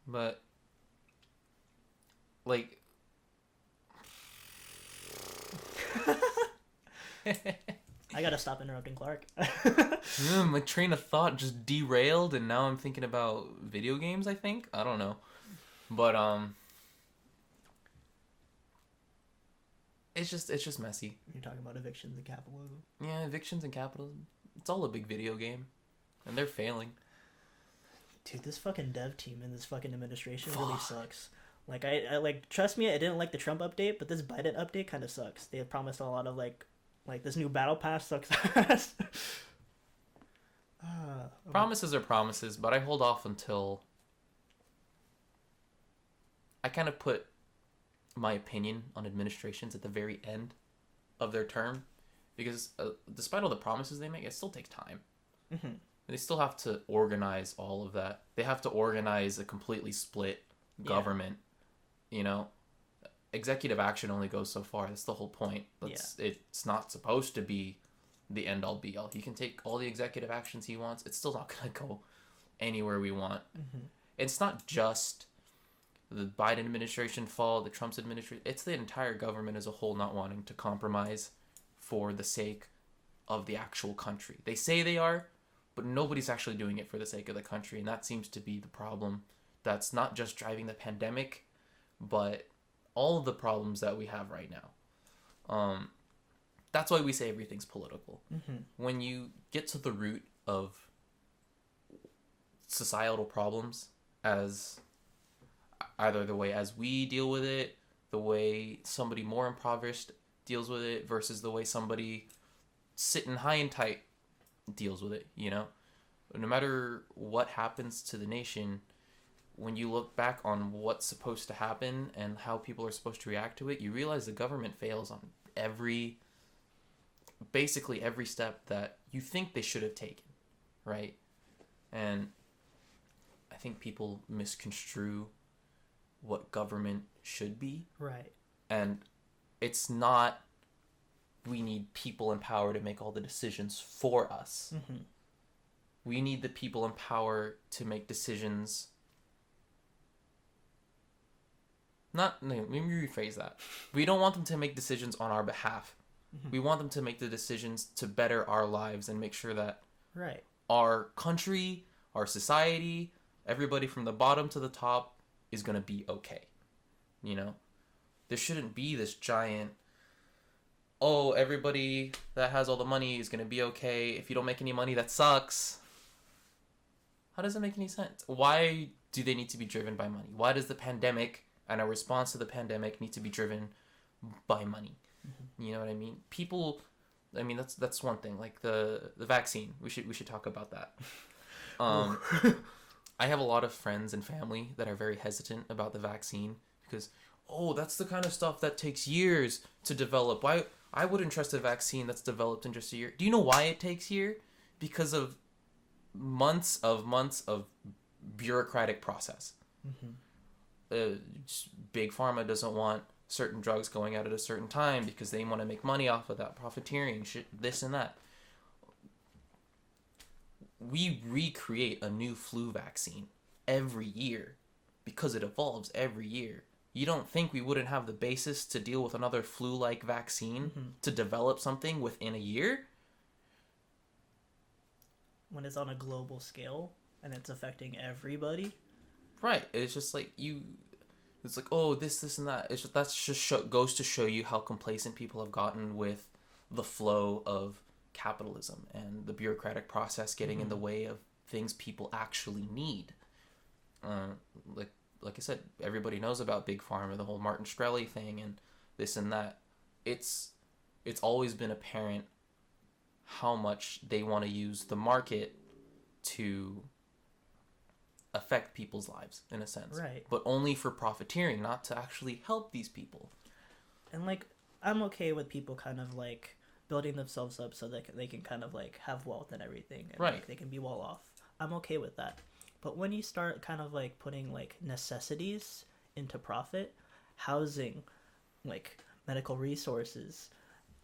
But... like, I gotta stop interrupting Clark. My train of thought just derailed, and now I'm thinking about video games, I think. I don't know. But, it's just messy. You're talking about evictions and capitalism? Yeah, evictions and capitalism. It's all a big video game. And they're failing. Dude, this fucking dev team and this fucking administration really sucks. Like, I like, trust me, I didn't like the Trump update, but this Biden update kind of sucks. They have promised a lot of, like this new battle pass sucks ass. Promises are promises, but I hold off until I kind of put my opinion on administrations at the very end of their term, because despite all the promises they make, it still takes time. Mm-hmm. They still have to organize all of that. They have to organize a completely split government. Executive action only goes so far. That's the whole point. It's not supposed to be the end-all be-all. He can take all the executive actions he wants. It's still not going to go anywhere we want. Mm-hmm. It's not just the Biden administration fault, the Trump's administration. It's the entire government as a whole not wanting to compromise for the sake of the actual country. They say they are, but nobody's actually doing it for the sake of the country, and that seems to be the problem. That's not just driving the pandemic, but all of the problems that we have right now. That's why we say everything's political. Mm-hmm. When you get to the root of societal problems, as either the way as we deal with it, the way somebody more impoverished deals with it, versus the way somebody sitting high and tight deals with it, no matter what happens to the nation, when you look back on what's supposed to happen and how people are supposed to react to it, you realize the government fails on basically every step that you think they should have taken, right? And I think people misconstrue what government should be. Right. And it's not we need people in power to make all the decisions for us. Mm-hmm. We need the people in power to make decisions. Let me rephrase that. We don't want them to make decisions on our behalf. Mm-hmm. We want them to make the decisions to better our lives and make sure that right. our country, our society, everybody from the bottom to the top is going to be okay. You know? There shouldn't be this giant, oh, everybody that has all the money is going to be okay. If you don't make any money, that sucks. How does that make any sense? Why do they need to be driven by money? Why does the pandemic and our response to the pandemic need to be driven by money? Mm-hmm. You know what I mean? People, I mean, that's one thing. Like the vaccine. We should talk about that. I have a lot of friends and family that are very hesitant about the vaccine because, oh, that's the kind of stuff that takes years to develop. Why I wouldn't trust a vaccine that's developed in just a year. Do you know why it takes year? Because of months of bureaucratic process. Mm-hmm. Big Pharma doesn't want certain drugs going out at a certain time because they want to make money off of that, profiteering, shit, this and that. We recreate a new flu vaccine every year because it evolves every year. You don't think we wouldn't have the basis to deal with another flu-like vaccine mm-hmm. to develop something within a year? When it's on a global scale and it's affecting everybody. Right. It's just like it's like, oh, this and that. Goes to show you how complacent people have gotten with the flow of capitalism and the bureaucratic process getting mm-hmm. in the way of things people actually need. Like I said, everybody knows about Big Pharma, the whole Martin Shkreli thing and this and that. It's always been apparent how much they want to use the market to affect people's lives, in a sense. Right. But only for profiteering, not to actually help these people. And, like, I'm okay with people kind of, like, building themselves up so that they can kind of, like, have wealth and everything. And, right. Like, they can be well off. I'm okay with that. But when you start kind of, like, putting, like, necessities into profit, housing, like, medical resources,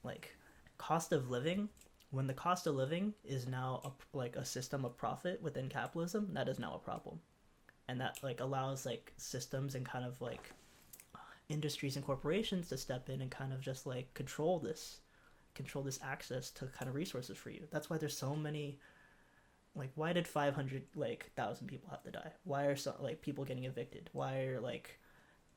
like, cost of living, when the cost of living is now a system of profit within capitalism, that is now a problem. And that, like, allows, like, systems and kind of, like, industries and corporations to step in and kind of just, like, control this access to kind of resources for you. That's why there's so many, like, why did 500,000 people have to die? Why are people getting evicted? Why are, like,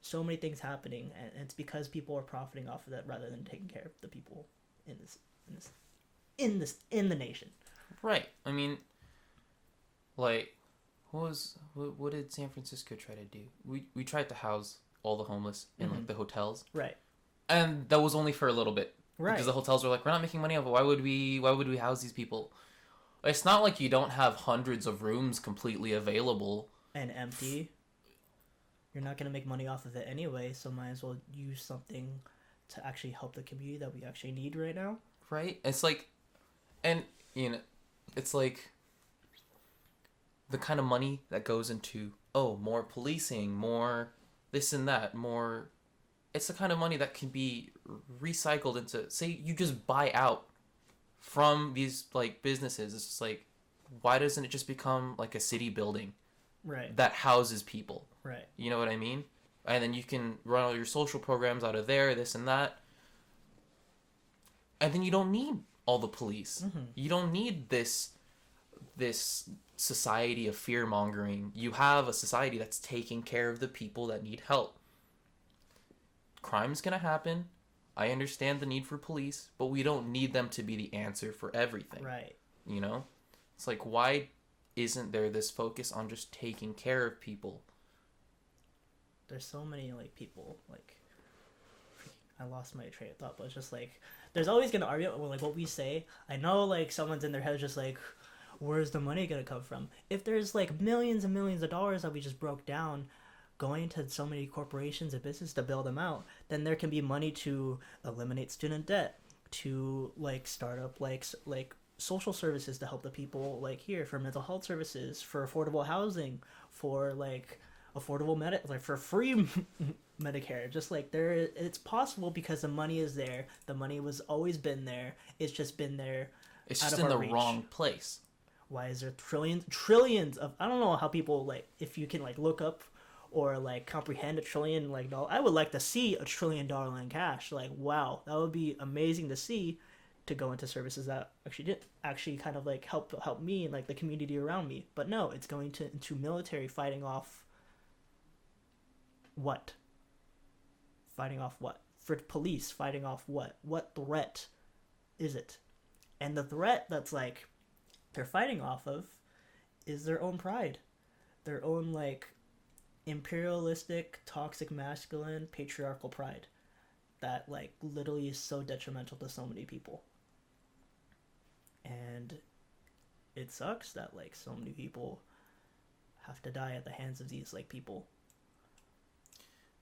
so many things happening? And it's because people are profiting off of that rather than taking care of the people in the nation. Right. I mean, like, what did San Francisco try to do? We tried to house all the homeless in mm-hmm. like the hotels. Right. And that was only for a little bit. Right. Because the hotels were like, we're not making money off it. Why would we house these people? It's not like you don't have hundreds of rooms completely available and empty. You're not going to make money off of it anyway, so might as well use something to actually help the community that we actually need right now. Right? It's like, and, you know, it's like the kind of money that goes into, oh, more policing, more this and that, more, it's the kind of money that can be recycled into, say you just buy out from these, like, businesses. It's just like, why doesn't it just become like a city building right that houses people? Right. You know what I mean? And then you can run all your social programs out of there, this and that. And then you don't need all the police. Mm-hmm. You don't need this society of fear-mongering. You have a society that's taking care of the people that need help. Crime's gonna happen. I understand the need for police, but we don't need them to be the answer for everything. Right. You know? It's like, why isn't there this focus on just taking care of people? There's so many, like, people, like, I lost my train of thought, but it's just, like, there's always gonna argue, well, like, what we say. I know, like, someone's in their head just, like, where's the money gonna come from? If there's like millions and millions of dollars that we just broke down going to so many corporations and businesses to build them out, then there can be money to eliminate student debt, to like start up like social services to help the people like here, for mental health services, for affordable housing, for like affordable like for free Medicare. Just like there, it's possible because the money is there. The money was always been there. It's just been there. It's just in the wrong place. Why is there trillions of, I don't know how people, like, if you can like look up or like comprehend a trillion like dollar. I would like to see $1 trillion in cash. Like, wow, that would be amazing to see, to go into services that actually kind of like help me and like the community around me. But no, it's going into military fighting off what? Fighting off what? For police fighting off what? What threat is it? And the threat that's like they're fighting off of is their own pride, their own like imperialistic, toxic, masculine, patriarchal pride that like literally is so detrimental to so many people. And it sucks that like so many people have to die at the hands of these like people.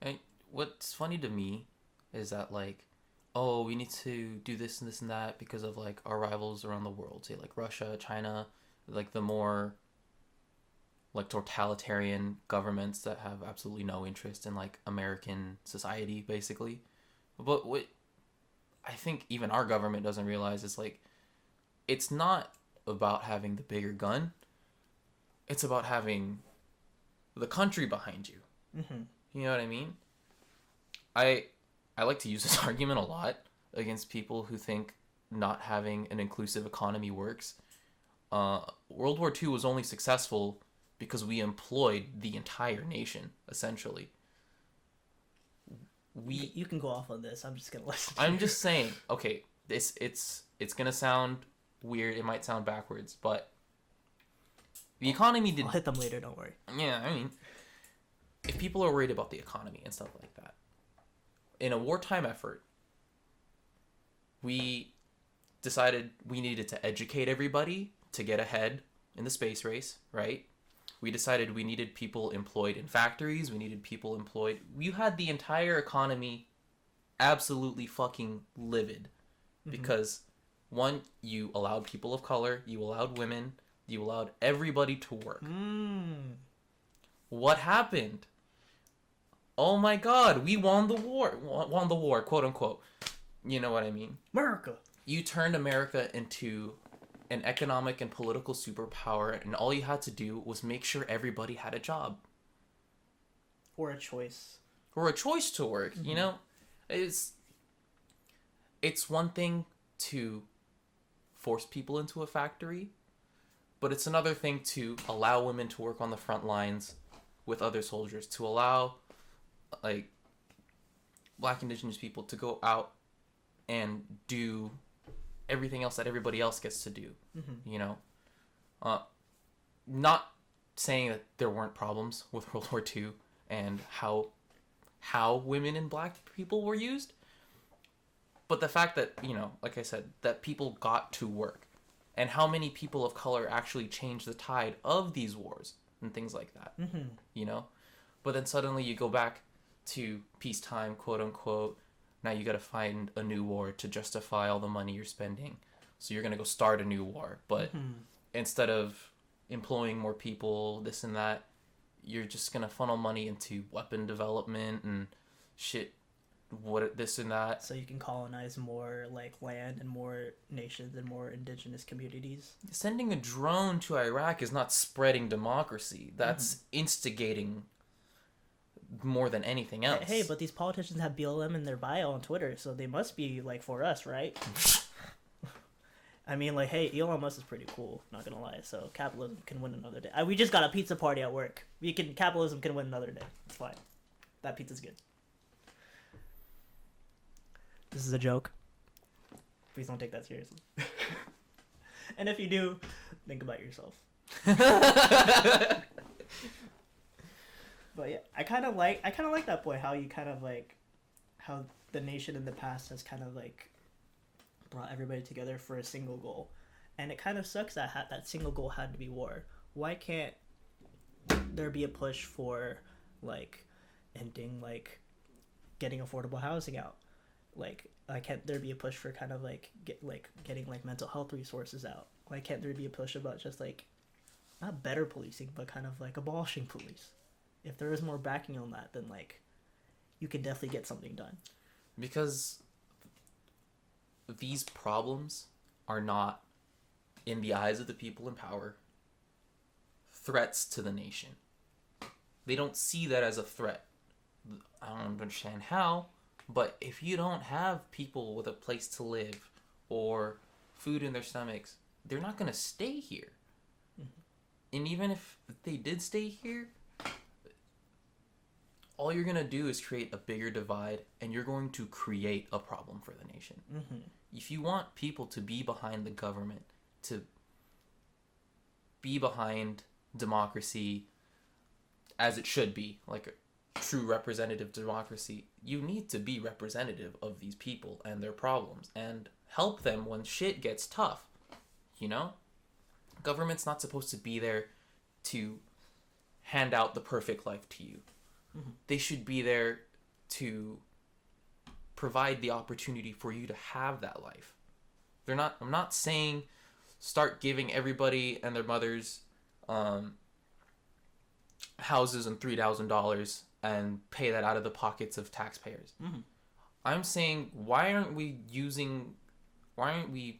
And what's funny to me is that like, oh, we need to do this and this and that because of like our rivals around the world, say like Russia, China, like the more like totalitarian governments that have absolutely no interest in like American society, basically. But what I think even our government doesn't realize is like, it's not about having the bigger gun. It's about having the country behind you. Mm-hmm. You know what I mean? I like to use this argument a lot against people who think not having an inclusive economy works. World War II was only successful because we employed the entire nation, essentially. You can go off on this. I'm just gonna listen. I'm just saying. Okay, it's gonna sound weird. It might sound backwards, but the economy did. I'll hit them later. Don't worry. Yeah, I mean, if people are worried about the economy and stuff like that, in a wartime effort, we decided we needed to educate everybody to get ahead in the space race, right? We decided we needed people employed in factories. We needed people employed. You had the entire economy absolutely fucking livid because, one, you allowed people of color, you allowed women, you allowed everybody to work. What happened? Oh my God, we won the war, quote unquote. You know what I mean? America. You turned America into an economic and political superpower, and all you had to do was make sure everybody had a job. Or a choice. Or a choice to work, you know? It's one thing to force people into a factory, but it's another thing to allow women to work on the front lines with other soldiers, to allow like Black, Indigenous people to go out and do everything else that everybody else gets to do. You know, not saying that there weren't problems with World War II and how women and Black people were used, but the fact that, you know, like I said, that people got to work, and how many people of color actually changed the tide of these wars and things like that. You know, but then suddenly you go back to peacetime, quote unquote. Now you got to find a new war to justify all the money you're spending. So you're going to go start a new war. But instead of employing more people, this and that, you're just going to funnel money into weapon development and shit, this and that. So you can colonize more like land and more nations and more indigenous communities. Sending a drone to Iraq is not spreading democracy. That's instigating more than anything else. Hey, but these politicians have BLM in their bio on Twitter, so they must be like for us, right? I mean, like, hey, Elon Musk is pretty cool, not gonna lie. So capitalism can win another day. We just got a pizza party at work. Capitalism can win another day. It's fine. That pizza's good. This is a joke. Please don't take that seriously. And if you do, think about yourself. But yeah, I kind of like that point, how you kind of like how the nation in the past has kind of like brought everybody together for a single goal. And it kind of sucks that that single goal had to be war. Why can't there be a push for like ending like getting affordable housing out? Like, why can't there be a push for kind of like getting like mental health resources out? Why can't there be a push about just like not better policing, but kind of like abolishing police? If there is more backing on that, then like you can definitely get something done. Because these problems are not, in the eyes of the people in power, threats to the nation. They don't see that as a threat. I don't understand how, but if you don't have people with a place to live or food in their stomachs, they're not going to stay here. Mm-hmm. And even if they did stay here, all you're going to do is create a bigger divide, and you're going to create a problem for the nation. Mm-hmm. If you want people to be behind the government, to be behind democracy as it should be, like a true representative democracy, you need to be representative of these people and their problems and help them when shit gets tough. You know? Government's not supposed to be there to hand out the perfect life to you. Mm-hmm. They should be there to provide the opportunity for you to have that life. I'm not saying start giving everybody and their mothers houses and $3,000 and pay that out of the pockets of taxpayers. Mm-hmm. I'm saying, why aren't we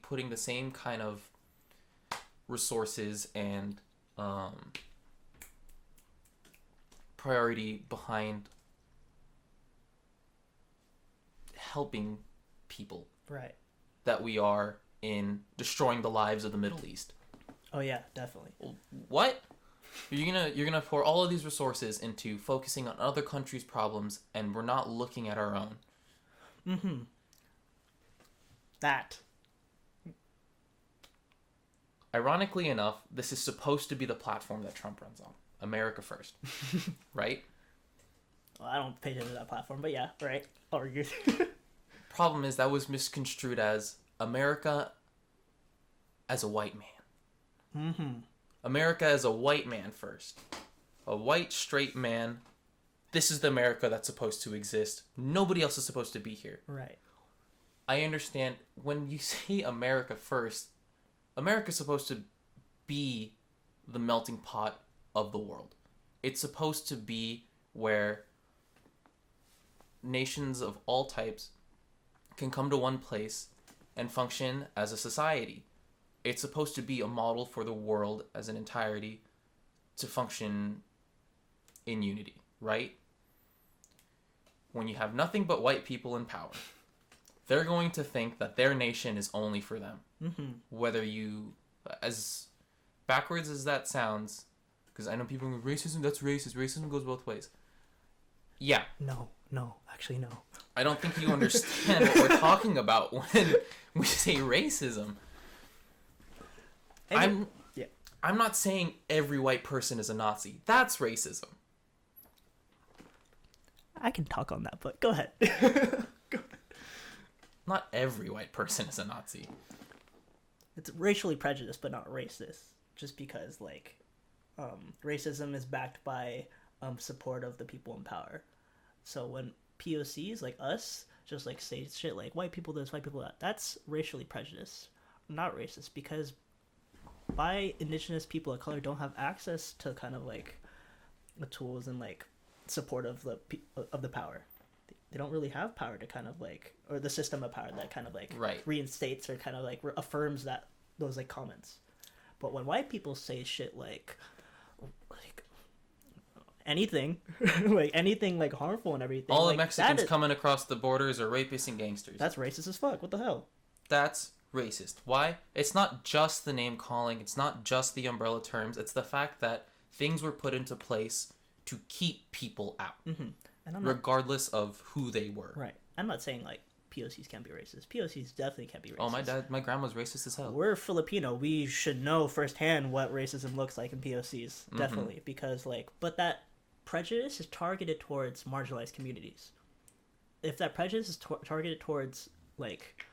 putting the same kind of resources and priority behind helping people, right, that we are in destroying the lives of the Middle East? Oh yeah, definitely. What? You're gonna pour all of these resources into focusing on other countries' problems, and we're not looking at our own. Mm-hmm. That. Ironically enough, this is supposed to be the platform that Trump runs on. America first. Right? Well, I don't pay attention to that platform, but yeah, right. Argue. Problem is that was misconstrued as America as a white man. Mm-hmm. America as a white man first. A white, straight man. This is the America that's supposed to exist. Nobody else is supposed to be here. Right. I understand when you say America first, America's supposed to be the melting pot of the world. It's supposed to be where nations of all types can come to one place and function as a society. It's supposed to be a model for the world as an entirety to function in unity, right? When you have nothing but white people in power, they're going to think that their nation is only for them. Mm-hmm. Whether you, as backwards as that sounds, because I know people go, racism, that's racist. Racism goes both ways. Yeah. No, actually no. I don't think you understand what we're talking about when we say racism. I'm not saying every white person is a Nazi. That's racism. I can talk on that, but go ahead. Not every white person is a Nazi. It's racially prejudiced, but not racist. Just because, like, racism is backed by support of the people in power. So when POCs, like us, just, like, say shit like, white people this, white people that, that's racially prejudiced, not racist, because by indigenous people of color don't have access to kind of, like, the tools and, like, support of the power. They don't really have power to kind of, like, or the system of power that kind of, like, right, reinstates or kind of, like, affirms that those, like, comments. But when white people say shit like anything, like anything like harmful and everything, all like, the Mexicans coming across the borders are rapists and gangsters. That's racist as fuck. What the hell? That's racist. Why? It's not just the name calling. It's not just the umbrella terms. It's the fact that things were put into place to keep people out, mm-hmm. And regardless of who they were. Right. I'm not saying like POCs can't be racist. POCs definitely can't be racist. Oh, my grandma's racist as hell. We're Filipino. We should know firsthand what racism looks like in POCs. Definitely. Mm-hmm. Because, like, but that prejudice is targeted towards marginalized communities. If that prejudice is targeted towards, like,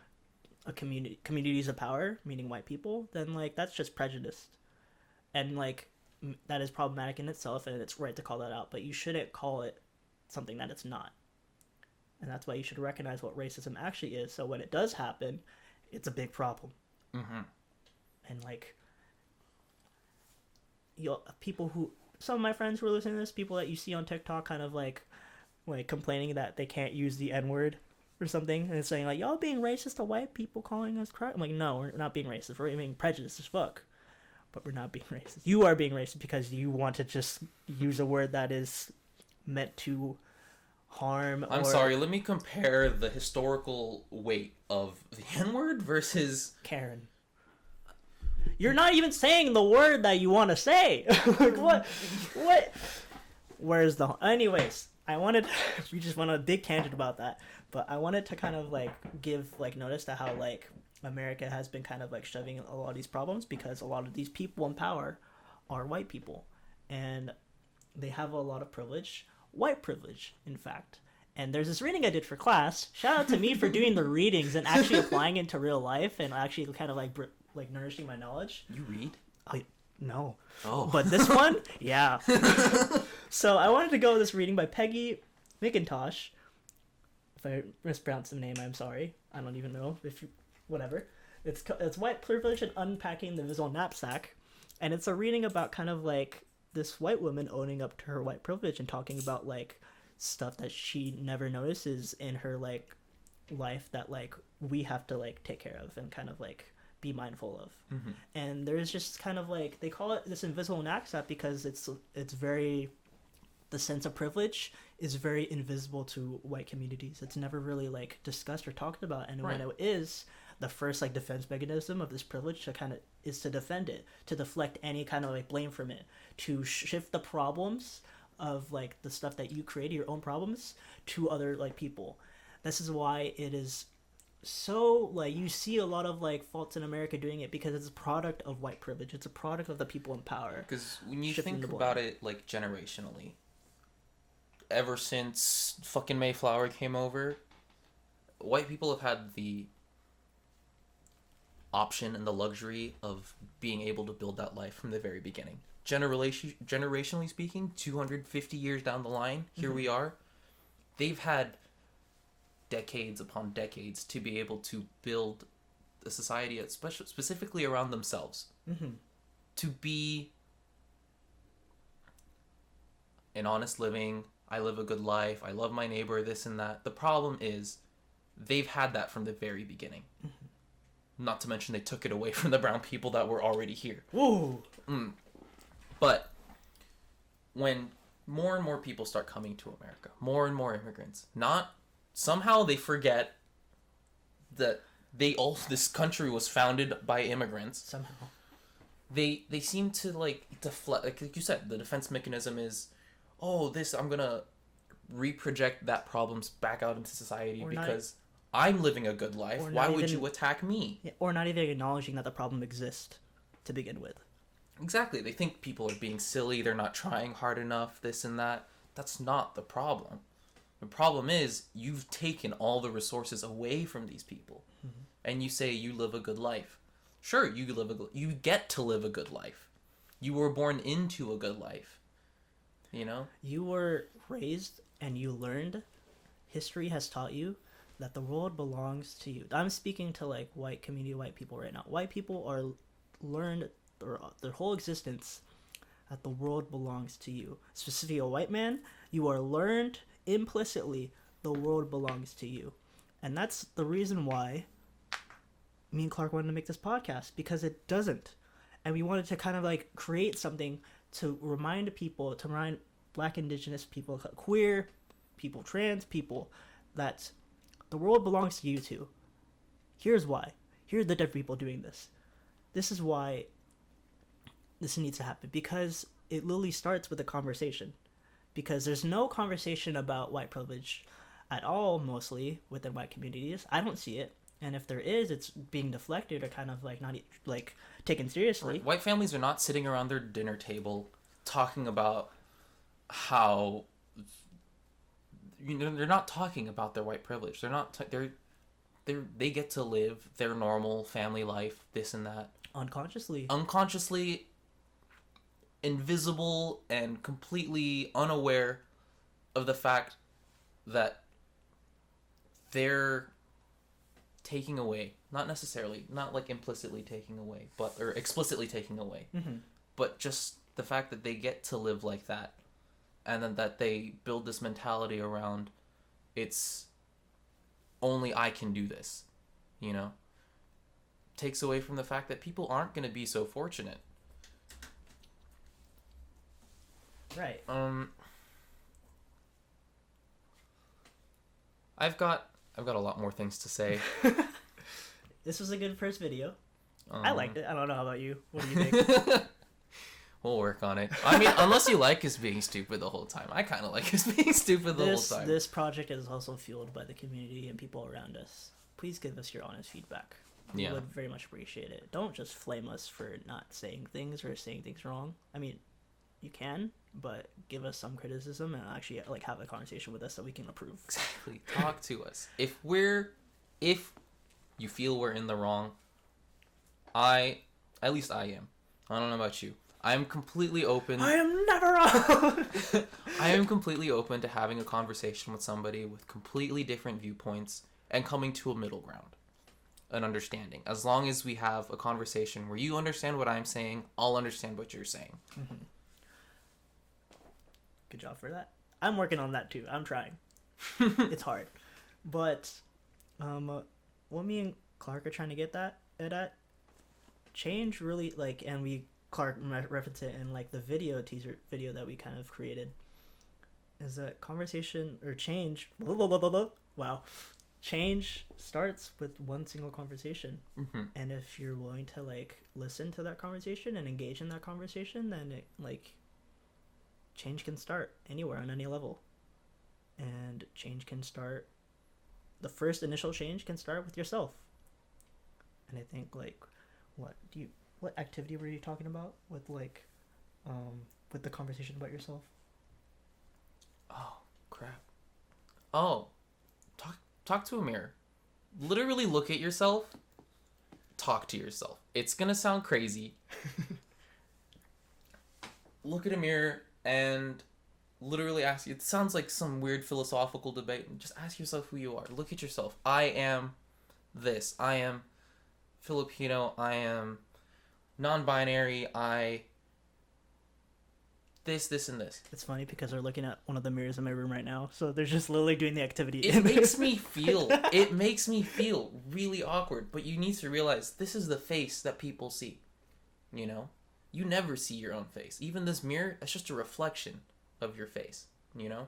communities of power, meaning white people, then like that's just prejudice, and like that is problematic in itself, and it's right to call that out. But you shouldn't call it something that it's not, and that's why you should recognize what racism actually is. So when it does happen, it's a big problem. Mm-hmm. And like, people who, some of my friends who are listening to this, people that you see on TikTok, kind of like complaining that they can't use the N word or something, and saying like, y'all being racist to white people, calling us crap. I'm like, no, we're not being racist. We're being prejudiced as fuck. But we're not being racist. You are being racist because you want to just use a word that is meant to harm. I'm sorry, let me compare the historical weight of the N-word versus Karen. You're not even saying the word that you want to say. Like, what? Where's the... Anyways, we just went on a big tangent about that, but I wanted to kind of like give like notice to how like America has been kind of like shoving a lot of these problems, because a lot of these people in power are white people, and they have a lot of privilege, white privilege, in fact. And there's this reading I did for class. Shout out to me for doing the readings and actually applying it to real life, and actually kind of like nourishing my knowledge. You read? No. Oh. But this one, yeah. So I wanted to go with this reading by Peggy McIntosh. If I mispronounced the name, I'm sorry. I don't even know whatever. It's White Privilege and Unpacking the Invisible Knapsack, and it's a reading about kind of like this white woman owning up to her white privilege and talking about like stuff that she never notices in her like life that like we have to like take care of and kind of like be mindful of. Mm-hmm. And there's just kind of like, they call it this invisible knapsack because it's very, the sense of privilege is very invisible to white communities. It's never really like discussed or talked about, and right. When it is, the first like defense mechanism of this privilege to kind of is to defend it, to deflect any kind of like blame from it, to shift the problems of like the stuff that you created, your own problems, to other like people. This is why it is so like you see a lot of like faults in America doing it, because it's a product of white privilege. It's a product of the people in power. Because when you think about it like generationally, ever since fucking Mayflower came over, white people have had the option and the luxury of being able to build that life from the very beginning. Generationally speaking, 250 years down the line, here we are. They've had decades upon decades to be able to build a society specifically around themselves. To be an honest living, I live a good life, I love my neighbor, this and that. The problem is they've had that from the very beginning. Not to mention they took it away from the brown people that were already here. Ooh. But when more and more people start coming to America, more and more immigrants, somehow they forget that this country was founded by immigrants. Somehow. They seem to like deflect, like you said, the defense mechanism is, I'm gonna reproject that problems back out into society because I'm living a good life. Why would you attack me? Yeah, or not even acknowledging that the problem exists to begin with. Exactly. They think people are being silly, they're not trying hard enough, this and that. That's not the problem. The problem is you've taken all the resources away from these people. And you say you live a good life. Sure, you get to live a good life. You were born into a good life. You know? You were raised and you learned, history has taught you that the world belongs to you. I'm speaking to like white people right now. White people are learned their whole existence that the world belongs to you. Specifically a white man, you are learned implicitly the world belongs to you. And that's the reason why me and Clark wanted to make this podcast, because it doesn't. And we wanted to kind of like create something to remind Black, Indigenous people, queer people, trans people, that the world belongs to you too. Here's why. Here are the different people doing this. This is why this needs to happen, because it literally starts with a conversation. Because there's no conversation about white privilege at all, mostly within white communities. I don't see it. And if there is, it's being deflected or kind of like not like taken seriously. White families are not sitting around their dinner table talking about how, they're not talking about their white privilege. They're they get to live their normal family life, this and that. Unconsciously invisible and completely unaware of the fact that they're taking away, not necessarily, not like implicitly taking away, or explicitly taking away, but just the fact that they get to live like that, and then that they build this mentality around, it's only I can do this, you know? Takes away from the fact that people aren't going to be so fortunate. Right. I've got a lot more things to say. This was a good first video. I liked it. I don't know about you. What do you think? We'll work on it. I mean, unless you like us being stupid the whole time. I kind of like us being stupid the whole time. This project is also fueled by the community and people around us. Please give us your honest feedback. We would very much appreciate it. Don't just flame us for not saying things or saying things wrong. I mean, you can, but give us some criticism and actually like have a conversation with us so we can approve. Exactly. Talk to us. If you feel we're in the wrong, at least I am. I don't know about you. I am completely open. I am never wrong. I am completely open to having a conversation with somebody with completely different viewpoints and coming to a middle ground, an understanding. As long as we have a conversation where you understand what I'm saying, I'll understand what you're saying. Mm-hmm. Good job for that. I'm working on that too. I'm trying. It's hard, but what me and Clark are trying to get at change really like, and Clark referenced it in like the teaser video that we kind of created, is that conversation or change. Wow. Change starts with one single conversation. Mm-hmm. And if you're willing to like listen to that conversation and engage in that conversation, then it like change can start anywhere on any level. And change can start, the first initial change can start with yourself. And I think like what activity were you talking about with like with the conversation about yourself? Oh crap. Oh, talk to a mirror. Literally look at yourself. Talk to yourself. It's gonna sound crazy. Look at a mirror and literally ask you. It sounds like some weird philosophical debate. Just ask yourself who you are. Look at yourself. I am this. I am Filipino. I am non-binary. This, and this. It's funny because we're looking at one of the mirrors in my room right now, so they're just literally doing the activity. It makes me feel really awkward, but you need to realize this is the face that people see. You know? You never see your own face. Even this mirror, that's just a reflection of your face, you know?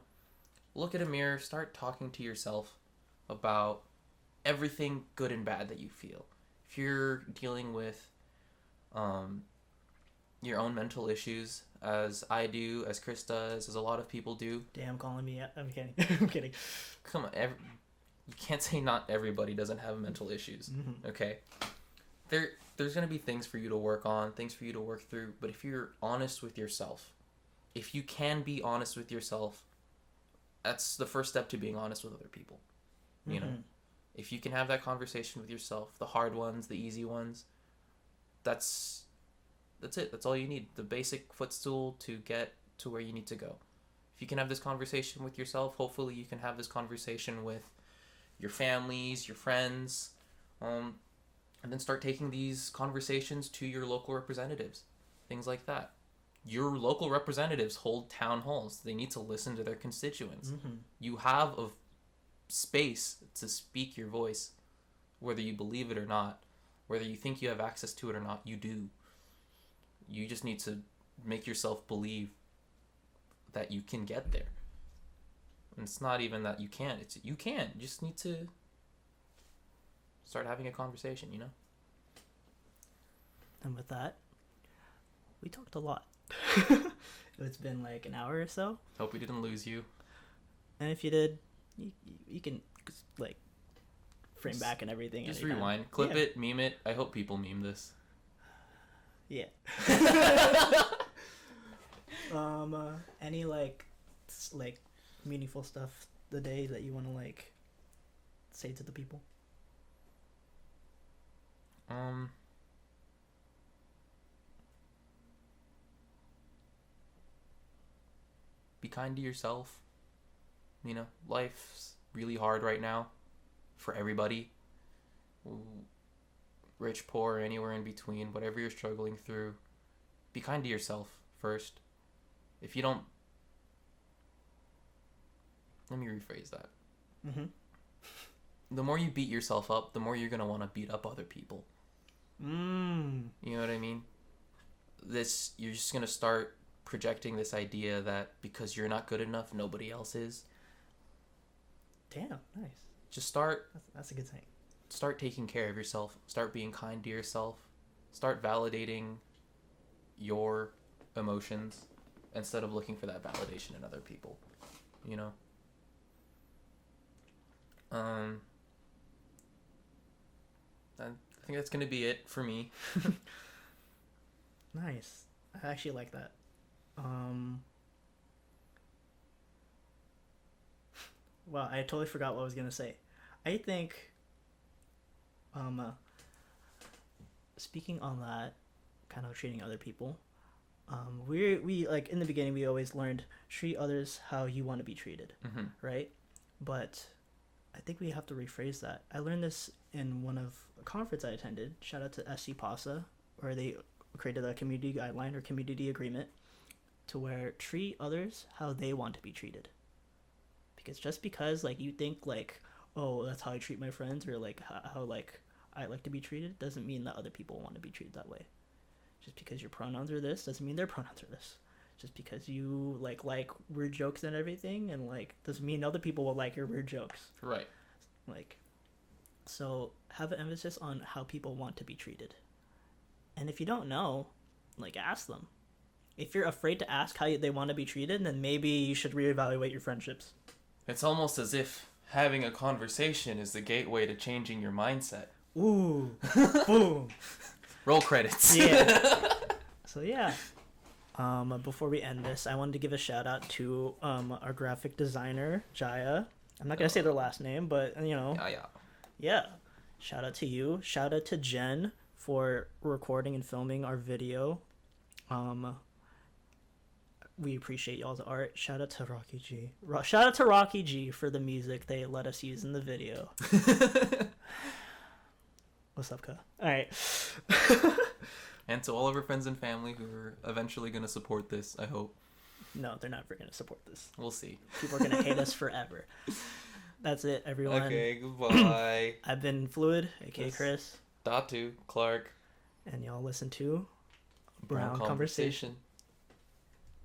Look at a mirror, start talking to yourself about everything good and bad that you feel. If you're dealing with your own mental issues, as I do, as Chris does, as a lot of people do. Damn, calling me out. I'm kidding. I'm kidding. Come on, you can't say not everybody doesn't have mental issues, okay? There's going to be things for you to work on, things for you to work through, but if you're honest with yourself, if you can be honest with yourself, that's the first step to being honest with other people, you know? If you can have that conversation with yourself, the hard ones, the easy ones, that's it. That's all you need. The basic footstool to get to where you need to go. If you can have this conversation with yourself, hopefully you can have this conversation with your families, your friends, and then start taking these conversations to your local representatives. Things like that. Your local representatives hold town halls. They need to listen to their constituents. You have a space to speak your voice, whether you believe it or not, whether you think you have access to it or not, you do. You just need to make yourself believe that you can get there. And it's not even that you can't. It's you can. You just need to start having a conversation, you know? And with that, we talked a lot. It's been like an hour or so. Hope we didn't lose you. And if you did, you can like frame back and everything. Just rewind. Clip it, meme it. I hope people meme this. Yeah. Any like meaningful stuff the day that you want to like say to the people? Be kind to yourself. You know, life's really hard right now for everybody. Rich, poor, anywhere in between, whatever you're struggling through, be kind to yourself first. If you don't... Let me rephrase that. Mm-hmm. The more you beat yourself up, the more you're going to want to beat up other people. You know what I mean? You're just going to start projecting this idea that because you're not good enough, nobody else is. Damn, nice. Just start... That's a good thing. Start taking care of yourself. Start being kind to yourself. Start validating your emotions instead of looking for that validation in other people. You know? I think that's going to be it for me. Nice. I actually like that. Well, I totally forgot what I was going to say. I think... speaking on that, kind of treating other people, we like in the beginning we always learned treat others how you want to be treated, right? But I think we have to rephrase that. I learned this in a conference I attended. Shout out to SC PASA, where they created a community guideline or community agreement to where treat others how they want to be treated. Because just because like you think like, oh, that's how I treat my friends, or like how like I like to be treated, doesn't mean that other people want to be treated that way. Just because your pronouns are this doesn't mean their pronouns are this. Just because you like weird jokes and everything, and like doesn't mean other people will like your weird jokes. Right. Like, so have an emphasis on how people want to be treated. And if you don't know, like ask them. If you're afraid to ask how they want to be treated, then maybe you should reevaluate your friendships. It's almost as if having a conversation is the gateway to changing your mindset. Ooh. Boom. Roll credits. Yeah. So yeah. Before we end this, I wanted to give a shout out to our graphic designer, Jaya. I'm not gonna say their last name, but you know. Yeah. Shout out to you. Shout out to Jen for recording and filming our video. We appreciate y'all's art. Shout out to Rocky G. Shout out to Rocky G for the music they let us use in the video. What's up, Ka? Alright. And to all of our friends and family who are eventually going to support this, I hope. No, they're not going to support this. We'll see. People are going to hate us forever. That's it, everyone. Okay, goodbye. I've been Fluid, aka Chris. Datu, Clark. And y'all listen to Brown Conversation.